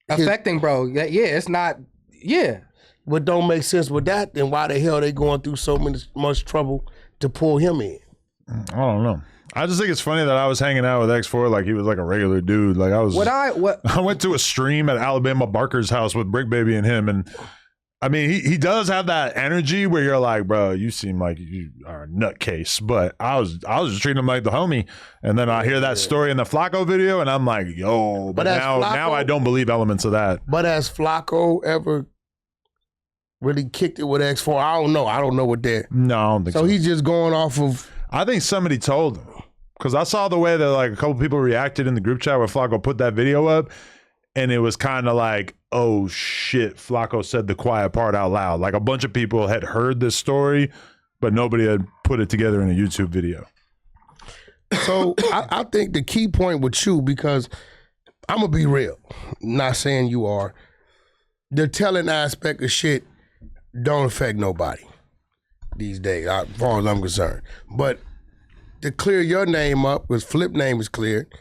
affecting, bro. Yeah, it's not... Yeah.
What don't make sense with that, then why the hell they going through so much trouble to pull him in?
I don't know. I just think it's funny that I was hanging out with X4 like he was like a regular dude. Like I went to a stream at Alabama Barker's house with Brick Baby and him, and I mean he does have that energy where you're like, bro, you seem like you are a nutcase. But I was just treating him like the homie, and then I hear that story in the Flaco video, and I'm like, yo, but now I don't believe elements of that.
But has Flaco ever really kicked it with X4? I don't know. I don't know what that.
No, I don't think so.
So he's just going off of...
I think somebody told him. Because I saw the way that like a couple people reacted in the group chat where Flaco put that video up. And it was kind of like, oh shit, Flaco said the quiet part out loud. Like a bunch of people had heard this story, but nobody had put it together in a YouTube video.
So I think the key point with you, because I'm going to be real, not saying you are, the telling aspect of shit don't affect nobody these days, as far as I'm concerned. But to clear your name up, because Flip name is cleared,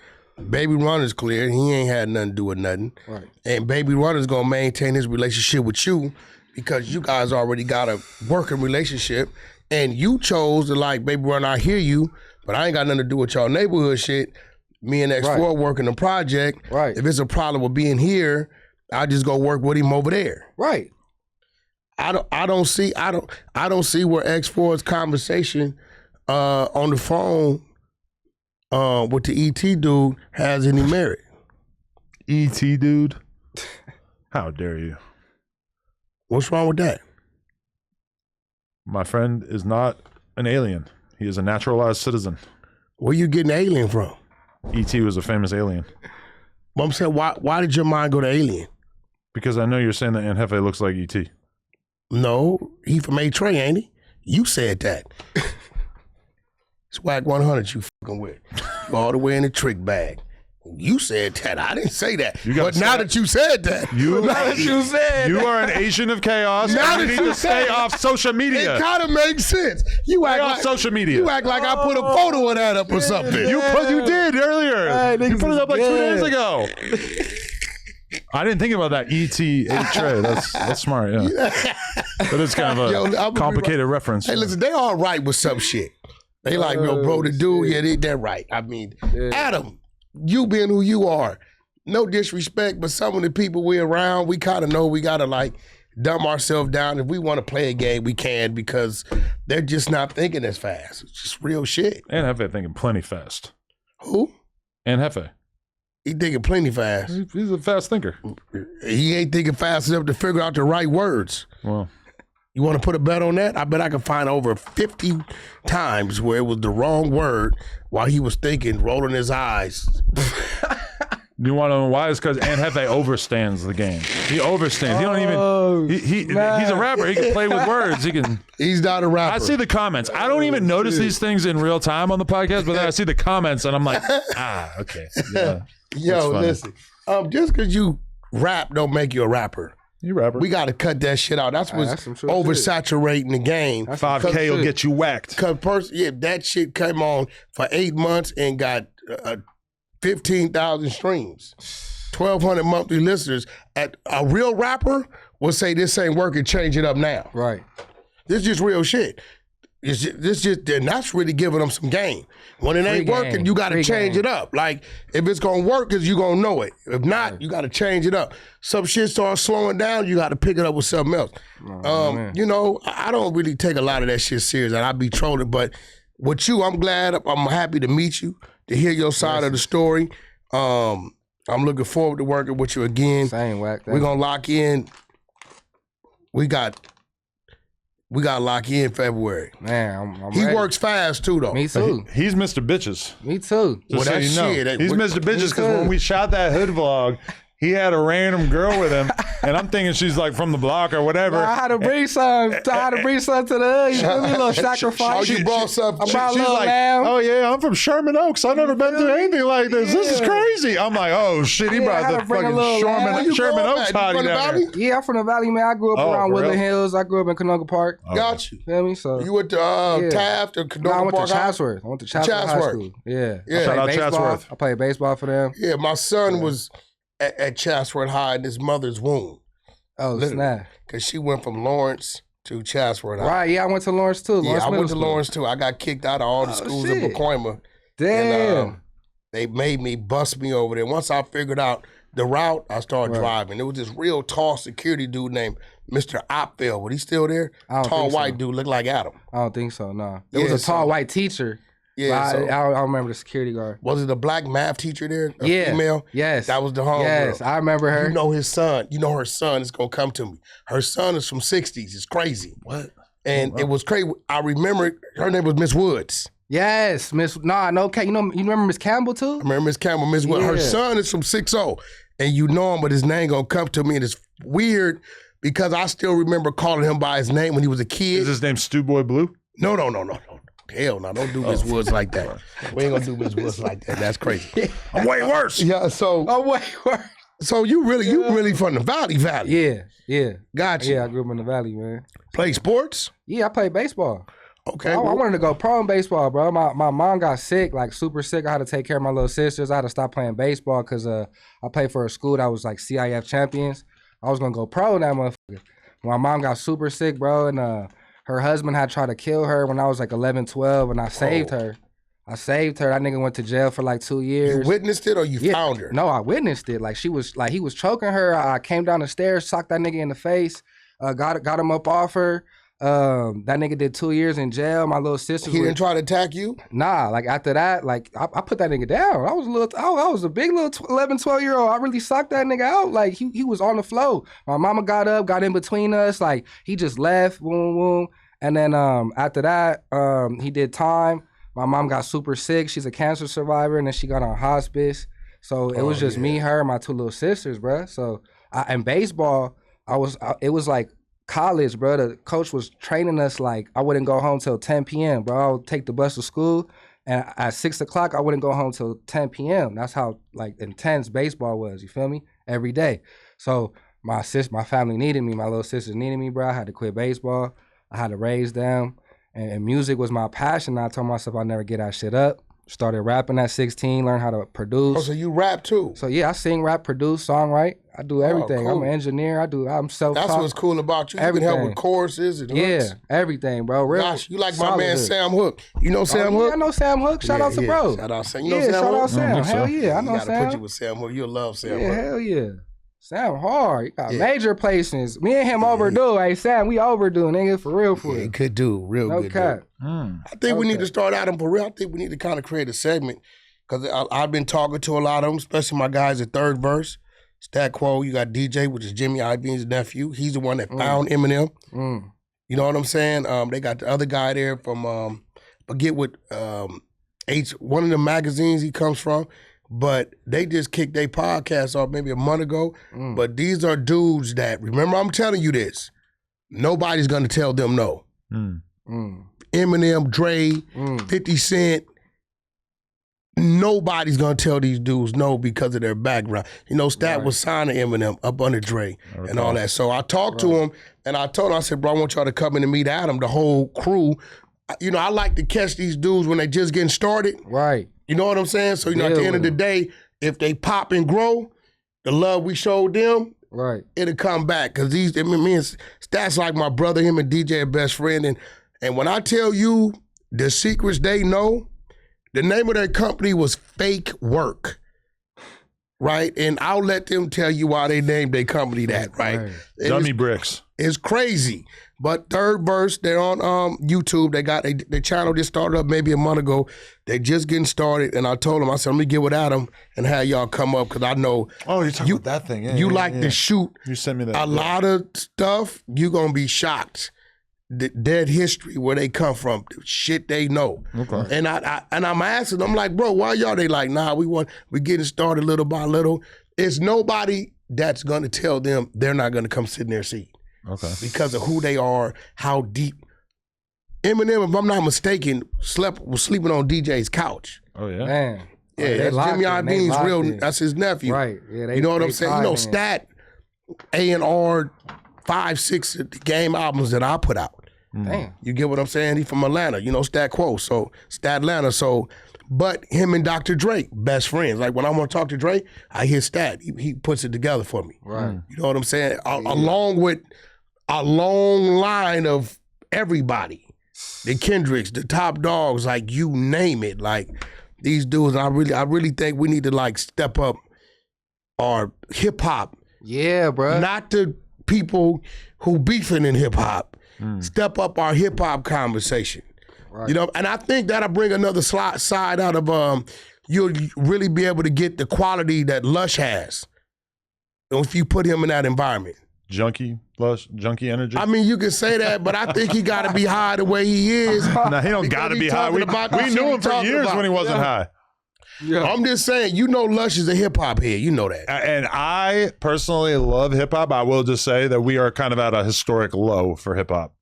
Baby Runner's cleared, he ain't had nothing to do with nothing.
Right.
And Baby Runner's gonna maintain his relationship with you because you guys already got a working relationship, and you chose to like, Baby Runner, I hear you, but I ain't got nothing to do with y'all neighborhood shit. Me and X4 working the project.
Right.
If it's a problem with being here, I just go work with him over there.
Right.
I don't see where X4's conversation on the phone with the ET dude has any merit.
ET dude? How dare you?
What's wrong with that?
My friend is not an alien. He is a naturalized citizen.
Where you getting alien from?
ET was a famous alien.
Well, I'm saying, why did your mind go to alien?
Because I know you're saying that Aunt Hefe looks like ET.
No, he from A-Tray, ain't he? You said that. Swag 100 you fucking with. You all the way in the trick bag. You said that. I didn't say that. But now that you said that.
You are an agent of chaos.
Now
you
that
need
you
to stay off social media.
It kind of makes sense. You act
off
like
social media.
You act like I put a photo of that up or something.
You did earlier. You put it up like 2 days ago. I didn't think about that ET tray. That's smart, yeah. But it's kind of a complicated reference.
Hey, listen, they all right with some shit. They like, yo, bro, the dude, they're right. I mean, Adam, you being who you are, no disrespect, but some of the people we're around, we kind of know we got to like dumb ourselves down. If we want to play a game, we can, because they're just not thinking as fast. It's just real shit.
And Hefe thinking plenty fast.
Who?
And Hefe.
He thinking plenty fast.
He's a fast thinker.
He ain't thinking fast enough to figure out the right words.
Well,
you want to put a bet on that? I bet I can find over 50 times where it was the wrong word while he was thinking, rolling his eyes.
You want to know why? It's because Aunt Hefe overstands the game. He overstands. He don't even. He's a rapper. He can play with words.
He's not a rapper.
I see the comments. I don't even notice these things in real time on the podcast, but then I see the comments and I'm like, okay. Yeah,
yo, listen. Just because you rap don't make you a rapper.
You rapper.
We got to cut that shit out. That's what's oversaturating the game.
5K will get you whacked.
Cause that shit came on for 8 months and got 15,000 streams, 1,200 monthly listeners. At a real rapper will say this ain't working, change it up now.
Right.
This is just real shit. And that's really giving them some game. When it ain't working, you got to change it up. Like, if it's going to work, cause you going to know it. If not, you got to change it up. Some shit starts slowing down, you got to pick it up with something else. You know, I don't really take a lot of that shit serious, and I be trolling, but with you, I'm happy to meet you, to hear your side of the story. I'm looking forward to working with you again.
Same, whack.
We're going to lock in. We got to lock in February.
Man, I'm
he
ready.
works fast too, though.
Me too.
He's Mr. Bitches.
Me too.
Just so you know. He's Mr. Bitches because when we shot that hood vlog, he had a random girl with him, and I'm thinking she's like from the block or whatever.
I had to bring some. I had to bring some to the hood. You feel me? A little sacrifice.
You brought some.
I brought a
She's
little
like,
lamb.
oh yeah, I'm from Sherman Oaks. I've never been through anything like this. This is crazy. I'm like, oh shit, he
Yeah, I
brought
had
the
to bring a
fucking
little
Sherman,
lamb.
Sherman
You
Oaks
from
hottie
the
down
valley?
there.
Yeah, I'm from the Valley, man. I grew up
Oh,
around
for
Woodland
real?
Hills. I grew up in Canoga Park.
Got you.
Feel me? So
You went to Taft or
no, I went
Park
to
High?
Chatsworth. I went to Chatsworth High
Chatsworth.
School. Yeah.
Yeah.
Shout out
baseball.
Chatsworth.
I played baseball for them.
Yeah, my son was at Chatsworth High in his mother's womb.
Oh,
Literally.
snap.
Because she went from Lawrence to Chatsworth High.
Right, yeah, I went to Lawrence too.
Yeah,
Lawrence
I went
Middle
to
School.
Lawrence too. I got kicked out of all the schools in
shit.
Pacoima.
Damn.
And they made me bust me over there. Once I figured out the route, I started driving. There was this real tall security dude named Mr. Opfeld. Was he still there?
I don't
Tall
think so.
white dude, looked like Adam.
I don't think so, no. There
Yeah,
was a tall
so-
white teacher.
Yeah,
but
so-
I don't remember the security guard.
Was it a black math teacher there? A
Yeah.
female?
Yes.
That was the homegirl.
Yes, I remember her.
You know his son. You know her son is gonna come to me. Her son is from '60s. It's crazy.
What?
And it was crazy. I remember her name was Miss Woods.
Yes, Miss. Nah, no, you know, you remember Miss Campbell too?
I remember Miss Campbell, Miss Woods. Her
Yeah.
son is from 60, and you know him, but his name gonna come to me, and it's weird because I still remember calling him by his name when he was a kid.
Is his name Stu Boy Blue?
No. Hell no, don't do Miss Woods like that. We ain't gonna do Miss Woods like that. That's crazy.
I'm way worse.
Yeah, so
Oh wait, what?
you really from the Valley.
Yeah.
Got you.
Yeah, I grew up in the Valley, man.
Play sports?
Yeah, I played baseball.
Okay.
I
well,
wanted to go pro in baseball, bro. My mom got sick, like super sick. I had to take care of my little sisters. I had to stop playing baseball because I played for a school that was like CIF champions. I was gonna go pro in that motherfucker. My mom got super sick, bro, and her husband had tried to kill her when I was like 11, 12, and I saved her. I saved her. That nigga went to jail for like 2 years.
you witnessed it or you found her?
No, I witnessed it. Like he was choking her. I came down the stairs, socked that nigga in the face, got him up off her. That nigga did 2 years in jail. My little sister.
He didn't try to attack you?
Nah, like after that, like I put that nigga down. I was a big little 11, 12-year-old. I really socked that nigga out. Like he was on the floor. My mama got up, got in between us. Like he just left, boom, boom. And then after that, he did time. My mom got super sick. She's a cancer survivor, and then she got on hospice. So it was just me, her, and my two little sisters, bro. So in baseball, it was like college, bro. The coach was training us like I wouldn't go home till 10 p.m., bro. I would take the bus to school, and at 6 o'clock, I wouldn't go home till 10 p.m. That's how like intense baseball was. You feel me? Every day. So my family needed me. My little sisters needed me, bro. I had to quit baseball. I had to raise them, and music was my passion. I told myself I'd never get that shit up. Started rapping at 16, learned how to produce.
Oh, so you rap too?
So yeah, I sing, rap, produce, songwrite. I do everything.
cool.
I'm an engineer. I'm self-taught.
That's what's cool about you. You can help with choruses and hooks.
Yeah, everything, bro. Real
Gosh, you like my
solid
man
hook.
Sam Hook. You know Sam Hook?
Yeah, I know Sam Hook. Shout out to bro.
Shout out Sam. You know
Yeah,
Sam
shout
Hook?
out Sam.
think so.
Hell yeah, I know
You gotta
Sam.
put you with Sam Hook. You'll love Sam
Yeah,
Hook.
hell yeah. Sam hard. You got
Yeah.
major placements. Me and him overdue. Hey, Sam, we overdue, nigga, for real, for
Yeah,
real.
he could do real
No
good.
cap.
I think we need to start out for real. I think we need to kind of create a segment because I've been talking to a lot of them, especially my guys at Third Verse. Stat Quo, you got DJ, which is Jimmy Iovine's nephew. He's the one that found Eminem. You know what I'm saying? They got the other guy there from forget what one of the magazines he comes from, but they just kicked their podcast off maybe a month ago. But these are dudes that, remember I'm telling you this, nobody's gonna tell them no. Eminem, Dre, 50 Cent, nobody's gonna tell these dudes no because of their background. You know, Stat was signing Eminem up under Dre and all that. So I talked to him and I told him, I said, bro, I want y'all to come in and meet Adam, the whole crew. You know, I like to catch these dudes when they just getting started.
Right.
You know what I'm saying? So, you know, at the
Deal
end of
with
the day, if they pop and grow, the love we showed them,
Right.
it'll come back. Cause me and Stat's like my brother, him and DJ are best friend. And when I tell you the secrets they know, the name of their company was Fake Work. Right? And I'll let them tell you why they named their company that, right?
Dummy bricks.
It's crazy. But Third Verse, they're on YouTube. They got their channel just started up maybe a month ago. They just getting started. And I told them, I said, let me get with Adam and have y'all come up because I know
Oh, you're talking about that thing. Yeah,
you
yeah,
like
yeah.
to shoot
You sent me that.
a lot of stuff. You're going to be shocked dead history, where they come from, the shit they know.
Okay.
And I'm asking them, like, bro, why y'all? They like, nah, we getting started little by little. It's nobody that's gonna tell them they're not gonna come sit in their seat.
Okay.
Because of who they are, how deep. Eminem, if I'm not mistaken, was sleeping on DJ's couch.
Oh yeah.
Man.
Yeah, that's Jimmy Iodene's real. That's his nephew.
Right. Yeah,
you know what I'm saying? You know, Stat, A&R, 5, 6 game albums that I put out.
Damn.
You get what I'm saying? He from Atlanta. You know, Stat Quo. So Stat Atlanta. So, but him and Dr. Dre, best friends. Like when I want to talk to Dre, I hear Stat. He puts it together for me.
Right.
You know what I'm saying? Along with a long line of everybody. The Kendricks, the Top Dogs, like you name it. Like these dudes, I really think we need to like step up our hip hop.
Yeah, bro.
Not the people who beefing in hip hop. Step up our hip hop conversation.
Right.
You know, and I think that'll bring another side out of you'll really be able to get the quality that Lush has if you put him in that environment.
Junkie energy.
I mean, you can say that, but I think he got to be high the way he is.
Nah, he don't got to be high. We knew him for years when he wasn't high.
Yeah.
I'm just saying, you know, Lush is a hip hop head. You know that.
And I personally love hip hop. I will just say that we are kind of at a historic low for hip hop.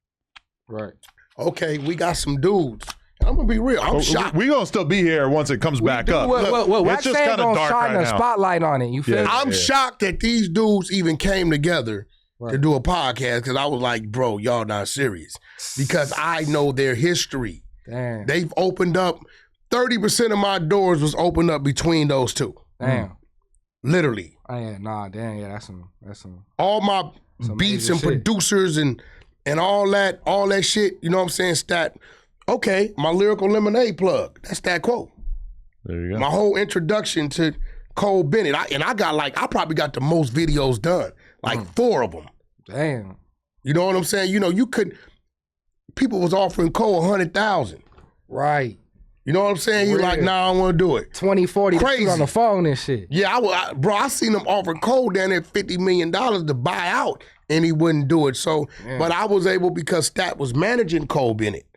Right.
Okay, we got some dudes. I'm gonna be real. I'm shocked.
We gonna still be here once it comes back up.
Well,
it's just
Waxay
kind of
gonna
dark
shine
right
a
now.
spotlight on it. You feel me?
I'm shocked that these dudes even came together to do a podcast because I was like, bro, y'all not serious. Because I know their history.
Damn.
They've opened up 30% of my doors was opened up between those two.
Damn.
Literally.
Oh, yeah, nah, damn, yeah, that's some.
All my
Some
beats
major
and
shit.
producers and all that shit, you know what I'm saying? Stat. Okay, my Lyrical Lemonade plug. That's that quote.
There you go.
My whole introduction to Cole Bennett. I probably got the most videos done. Like 4 of them.
Damn.
You know what I'm saying? You know, people was offering Cole 100,000.
Right.
You know what I'm saying? He
Weird.
like, nah, I don't want to do it.
2040
Crazy.
on the phone and shit.
Yeah, I seen him offer Cole down there $50 million to buy out, and he wouldn't do it. So, but I was able because Stat was managing Cole Bennett.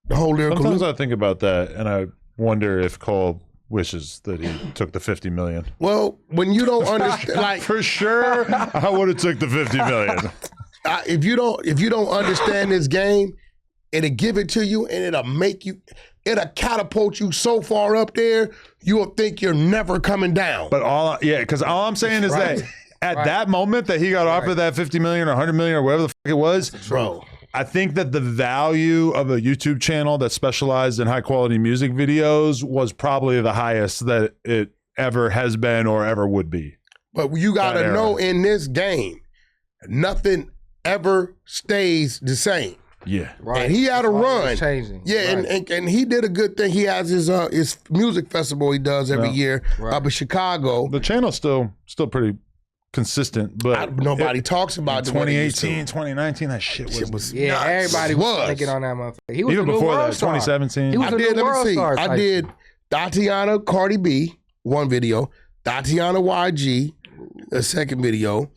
The whole Lyrical.
Sometimes I think about that, and I wonder if Cole wishes that he took the $50 million.
Well, when you don't understand, like
For sure, I would have took the $50 million.
if you don't understand this game, it'll give it to you, and it'll catapult you so far up there, you'll think you're never coming down.
But because all I'm saying is that at that moment that he got offered that $50 million or $100 million or whatever the fuck it was,
Bro,
I think that the value of a YouTube channel that specialized in high quality music videos was probably the highest that it ever has been or ever would be.
but you got
That
to
era.
know in this game, nothing ever stays the same.
Yeah.
Right.
And he had a
It's always
run.
Changing.
Yeah,
Right.
and he did a good thing. He has his music festival he does every year up in Chicago.
The channel's still pretty consistent, but
Nobody talks about the way they used to.
2018, 2019, that shit was
Yeah,
nuts.
everybody was thinking on that motherfucker. He was
even
the new
before
world
that,
star.
2017.
He was
I
the
did,
new
let
world
me see.
star.
I
type
did
shit.
Tatiana Cardi B, one video. Tatiana YG, the second video.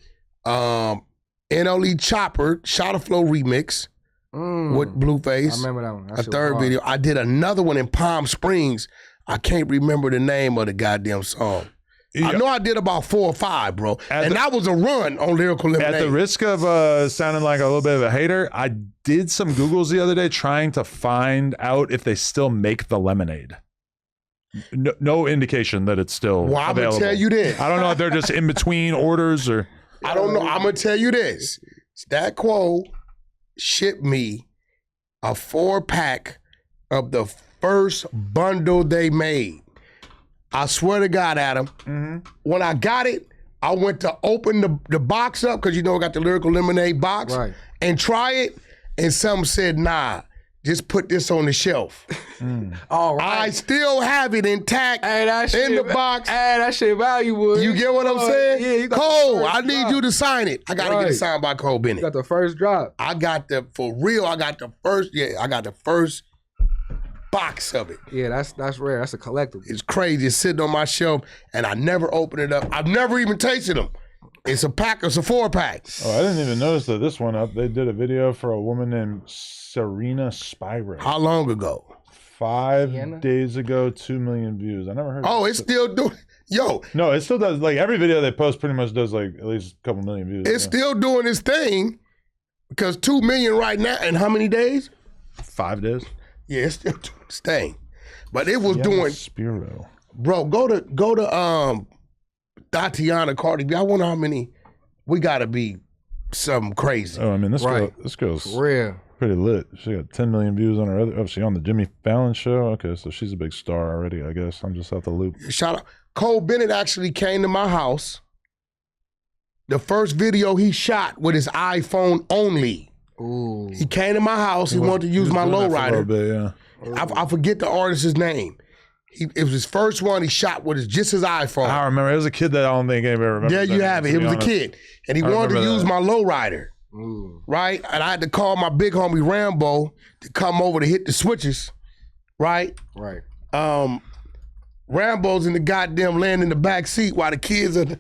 NLE Chopper, Shot of Flow remix with Blueface.
I remember that one. That
A
shit was
third
hard.
video. I did another one in Palm Springs. I can't remember the name of the goddamn song. I know I did about 4 or 5, bro. And that was a run on Lyrical Lemonade.
At the risk of sounding like a little bit of a hater, I did some Googles the other day trying to find out if they still make the lemonade. No indication that it's still
Well, I'm
available.
gonna tell you this.
I don't know if they're just in between orders or.
I don't know. I'm gonna tell you this. Stat Quo shipped me a 4-pack of the first bundle they made. I swear to God, Adam. When I got it, I went to open the box up because I got the Lyrical Lemonade box
Right.
and try it, and some said, "Nah, just put this on the shelf."
All
I
right.
still have it intact
Hey, that shit,
in the box.
Hey, that shit valuable.
You get what I'm saying?
Yeah, you got the
Cole,
first
I need
drop.
you to sign it. I gotta get it
Right.
signed by Cole Bennett.
You got the first drop.
I got the first box of it.
Yeah, that's rare. That's a collectible.
It's crazy. It's sitting on my shelf, and I never opened it up. I've never even tasted them. It's a pack. It's a 4-pack.
Oh, I didn't even notice that this one up. They did a video for a woman named Serena Spyro.
How long ago?
5 days ago, 2 million views. I never heard.
Oh, it's still doing. Yo,
no, it still does. Like every video they post, pretty much does like at least a couple million views.
it's still doing its thing because 2 million right now. In how many days?
5 days.
Yeah, it's still doing its thing. But it was doing.
Spiro.
Bro, go to Tatiana Cardi B. I wonder how many. We gotta be something crazy.
Oh, I mean, this girl's
For real.
pretty lit. She got 10 million views on her other. Oh, she on the Jimmy Fallon show. Okay, so she's a big star already. I guess I'm just out the loop.
Shout out. Cole Bennett actually came to my house. The first video he shot with his iPhone only.
Ooh.
He came to my house. He wanted to use my Lowrider.
Yeah.
I forget the artist's name. It was his first one he shot with just his iPhone.
I remember. It was a kid that I don't think anybody remembers.
There you have it. It was a kid. And he wanted to use my Lowrider. Right? And I had to call my big homie Rambo to come over to hit the switches. Right?
Right.
Rambo's in the goddamn laying in the back seat while the kids are the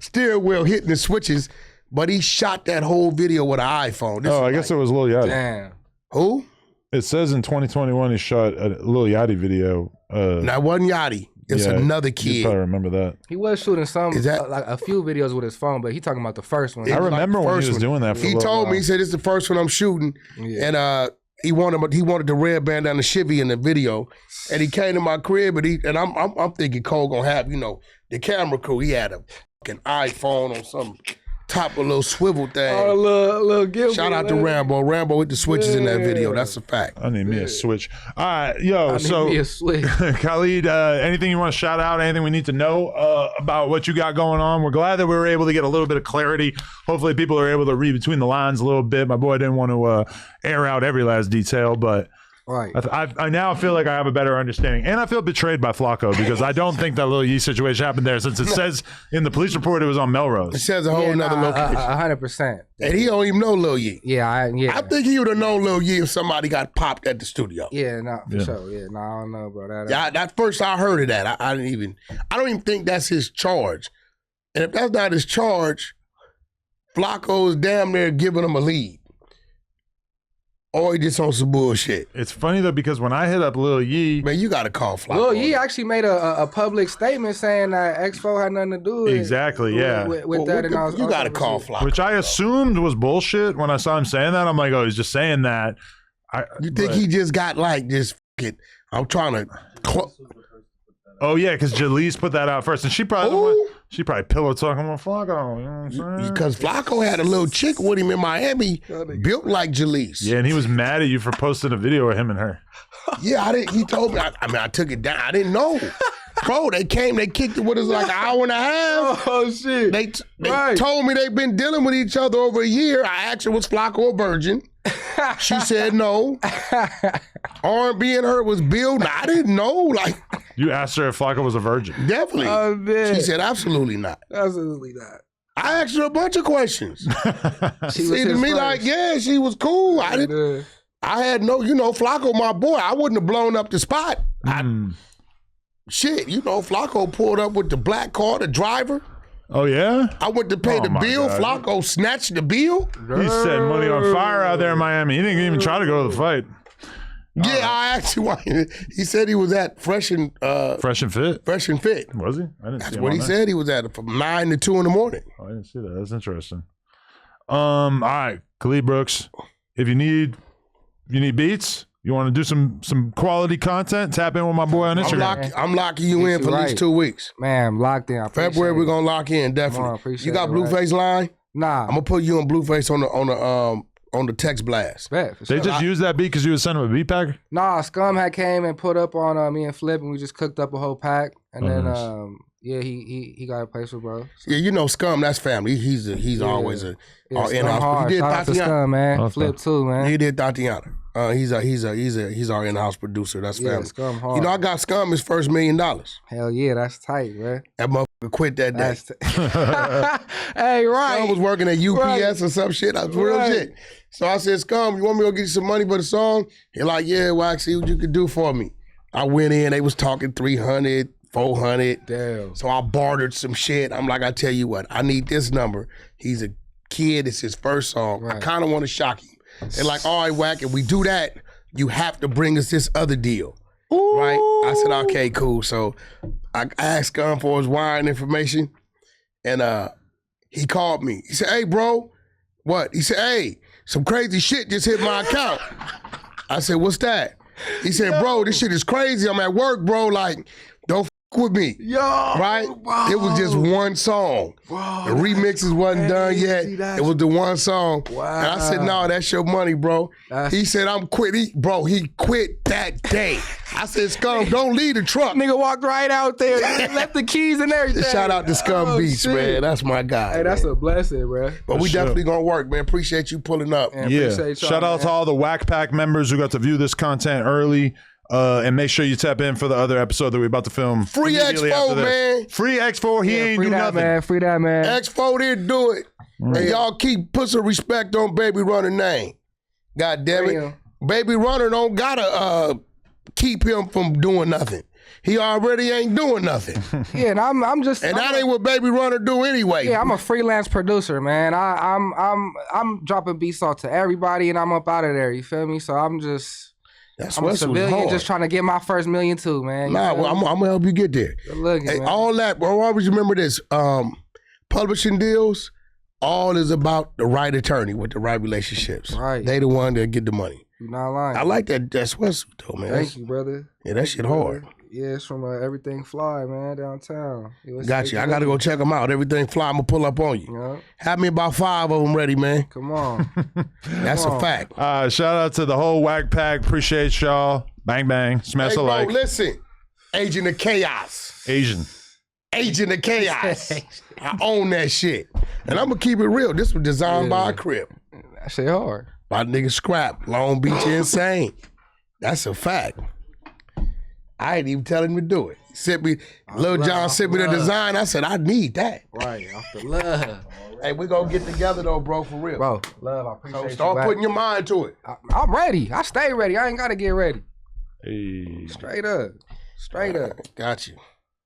steering wheel hitting the switches. But he shot that whole video with an iPhone.
I guess it was Lil Yachty.
Damn.
Who?
It says in 2021 he shot a Lil Yachty video.
That wasn't Yachty. It's another
You
kid.
probably remember that.
He was shooting some,
Is that-
like a few videos with his phone, but he talking about the first one.
I remember when he was doing that. For
He
a little
told me,
while.
he said, "This is the first one I'm shooting."
Yeah.
And he wanted the red band down the Chevy in the video. And he came to my crib and I'm thinking Cole gonna have, the camera crew. He had a fucking iPhone on some top of a little swivel thing.
Oh, little gimbal.
Shout out to Rambo. Rambo with the switches in that video. That's a fact.
I need me a switch. All right, yo. So,
me a switch.
Khalid, anything you want to shout out? Anything we need to know about what you got going on? We're glad that we were able to get a little bit of clarity. Hopefully, people are able to read between the lines a little bit. My boy didn't want to air out every last detail, but
Right.
I now feel like I have a better understanding, and I feel betrayed by Flaco because I don't think that little Yee situation happened there, since it says in the police report it was on
It
Melrose.
says a whole nother location.
100%.
And he don't even know Lil Yee.
Yeah,
I think he would have known Lil Yee if somebody got popped at the studio.
Yeah, no, for
Yeah.
sure. Yeah, no, I don't know, bro.
Yeah, that first I heard of that, I don't even think that's his charge. And if that's not his charge, Flacco is damn near giving him a lead. Or he just on some bullshit.
It's funny though because when I hit up Lil Yee,
Man, you gotta call Flacco.
Lil Yee actually made a public statement saying that Expo had nothing to do with
Exactly, yeah.
with
Well,
that. And all
you gotta
all
call
shit.
Flacco.
which I assumed was bullshit when I saw him saying that. I'm like, oh, he's just saying that.
You think he just got like this fucking, I'm trying to
Oh yeah, because Jalise put that out first, and she probably
Ooh.
pillow talking with Flaco. You know what I'm saying?
because Flacco had a little chick with him in Miami, built like Jalise.
Yeah, and he was mad at you for posting a video of him and her.
Yeah, he told me. I took it down. I didn't know. Bro, they kicked it with us like an hour and a half.
Oh shit!
They
Right.
told me they've been dealing with each other over a year. I asked her, was Flacco a virgin? She said no. R&B and her was Bill. Nah, I didn't know. Like,
You asked her if Flaco was a virgin.
definitely.
Oh man!
She said absolutely not.
absolutely not.
I asked her a bunch of questions.
She was
See, to
his
me,
first.
like, yeah, she was cool. I didn't.
Yeah.
I had no, Flacco, my boy. I wouldn't have blown up the spot. Shit, Flacco pulled up with the black car, the driver.
Oh yeah,
I went to pay
Oh,
the
my
bill.
God.
Flacco snatched the bill.
he set money on fire out there in Miami. He didn't even try to go to the fight.
Yeah, I asked him why. He said he was at Fresh and
Fresh and fit,
Fit.
was he? I didn't see
That's
him
what
on
he
there.
said. He was at from 9 to 2 in the morning.
Oh, I didn't see that. That's interesting. All right, Khalid Brooks. If you need beats, you want to do some quality content, tap in with my boy on Instagram.
I'm locking you in for at least 2 weeks.
Man, I'm locked in. I appreciate
February we're
it.
gonna lock in
Come on,
definitely.
appreciate
You got
it,
Blueface line?
Nah,
I'm gonna put you on Blueface on the text blast.
bet, for
They
sure.
just used that beat because you was sending him a beat pack.
Nah, Scum had came and put up on me and Flip, and we just cooked up a whole pack. And then,
nice.
yeah, he got a place with bro.
Yeah, Scum, that's family. He's always a
Yeah, Scum
in-house.
hard.
He did
Shout out to
Tatiana.
Scum, man.
Okay.
Flip too, man.
He did Tatiana. He's our in-house producer. That's
Yeah,
family.
Scum hard.
I got Scum his first $1 million. That
Hell yeah, that's tight, man.
motherfucker quit that day.
That's hey, right.
Scum was working at UPS
Right.
or some shit. That's real
Right.
shit. So I said, Scum, you want me to go get you some money for the song? He like, yeah, well, I see what you could do for me. I went in, they was talking 300, $400.
Damn.
So I bartered some shit. I'm like, I tell you what, I need this number. He's a kid. It's his first song.
Right.
I kind of want to shock him. They're like, all right, Wack, if we do that, you have to bring us this other deal.
Ooh.
Right? I said, okay, cool. So I asked him for his wiring information, and he called me. He said, hey, bro, what? He said, hey, some crazy shit just hit my account. I said, what's that? He said, bro, this shit is crazy. I'm at work, bro. Like, don't with me.
Yo.
Right?
Wow.
It was just one song.
Wow,
The remixes wasn't done yet. It was the one song.
Wow.
And I said, no, that's your money, bro.
That's...
He said, I'm quit. He quit that day. I said, Scum, don't leave the truck.
Nigga walked right out there, left the keys and everything.
Shout out to Scum Beats,
shit.
man. That's my guy.
Hey, that's
man.
a blessing, bro.
But we definitely gonna work, man. Appreciate you pulling up.
Man,
Yeah.
appreciate y'all,
Shout out to
man.
all the Whack Pack members who got to view this content early. And make sure you tap in for the other episode that we're about to film.
Free
immediately
X4,
after this.
man.
Free X4. He ain't
free
do
that,
nothing.
man. Free that, man.
X4 didn't do it. And y'all put some respect on Baby Runner name. God damn it.
Damn.
Baby Runner don't gotta keep him from doing nothing. He already ain't doing nothing.
Yeah, and I'm just.
And that ain't what Baby Runner do anyway.
Yeah, I'm a freelance producer, man. I'm dropping beats out to everybody, and I'm up out of there. You feel me? So I'm
That's
a
what's
civilian,
hard.
just trying to get my first million too, man. You
Nah,
feel
well,
me?
I'm gonna help you get there.
Good looking,
Hey,
man.
all that, bro. Always remember this. Publishing deals, all is about the right attorney with the right relationships.
Right.
They the one that get the money.
You're not lying.
I like that. That's what's though, man.
Thank you, brother.
Yeah, that shit hard.
Yeah, it's from Everything Fly, man, downtown.
Got you. I gotta go check them out. Everything fly, I'm gonna pull up on you.
Yeah.
Have me about 5 of them ready, man.
Come on.
That's a fact.
Shout out to the whole Whack Pack. Appreciate y'all. Bang, bang. Smash
Hey,
a
bro,
like.
listen. Agent of Chaos.
Asian.
Agent of Chaos. I own that shit. And I'm gonna keep it real. This was designed by a crib.
That shit hard.
By nigga Scrap. Long Beach Insane. That's a fact. I ain't even tell him to do it. Lil John sent me the design. I said, I need that.
Right, off the love.
Hey, we gonna get together though, bro, for real.
Bro, love, I appreciate
So
you.
start
Black.
putting your mind to it.
I'm ready. I stay ready. I ain't gotta get ready.
Hey.
Straight up. Straight up.
Got you.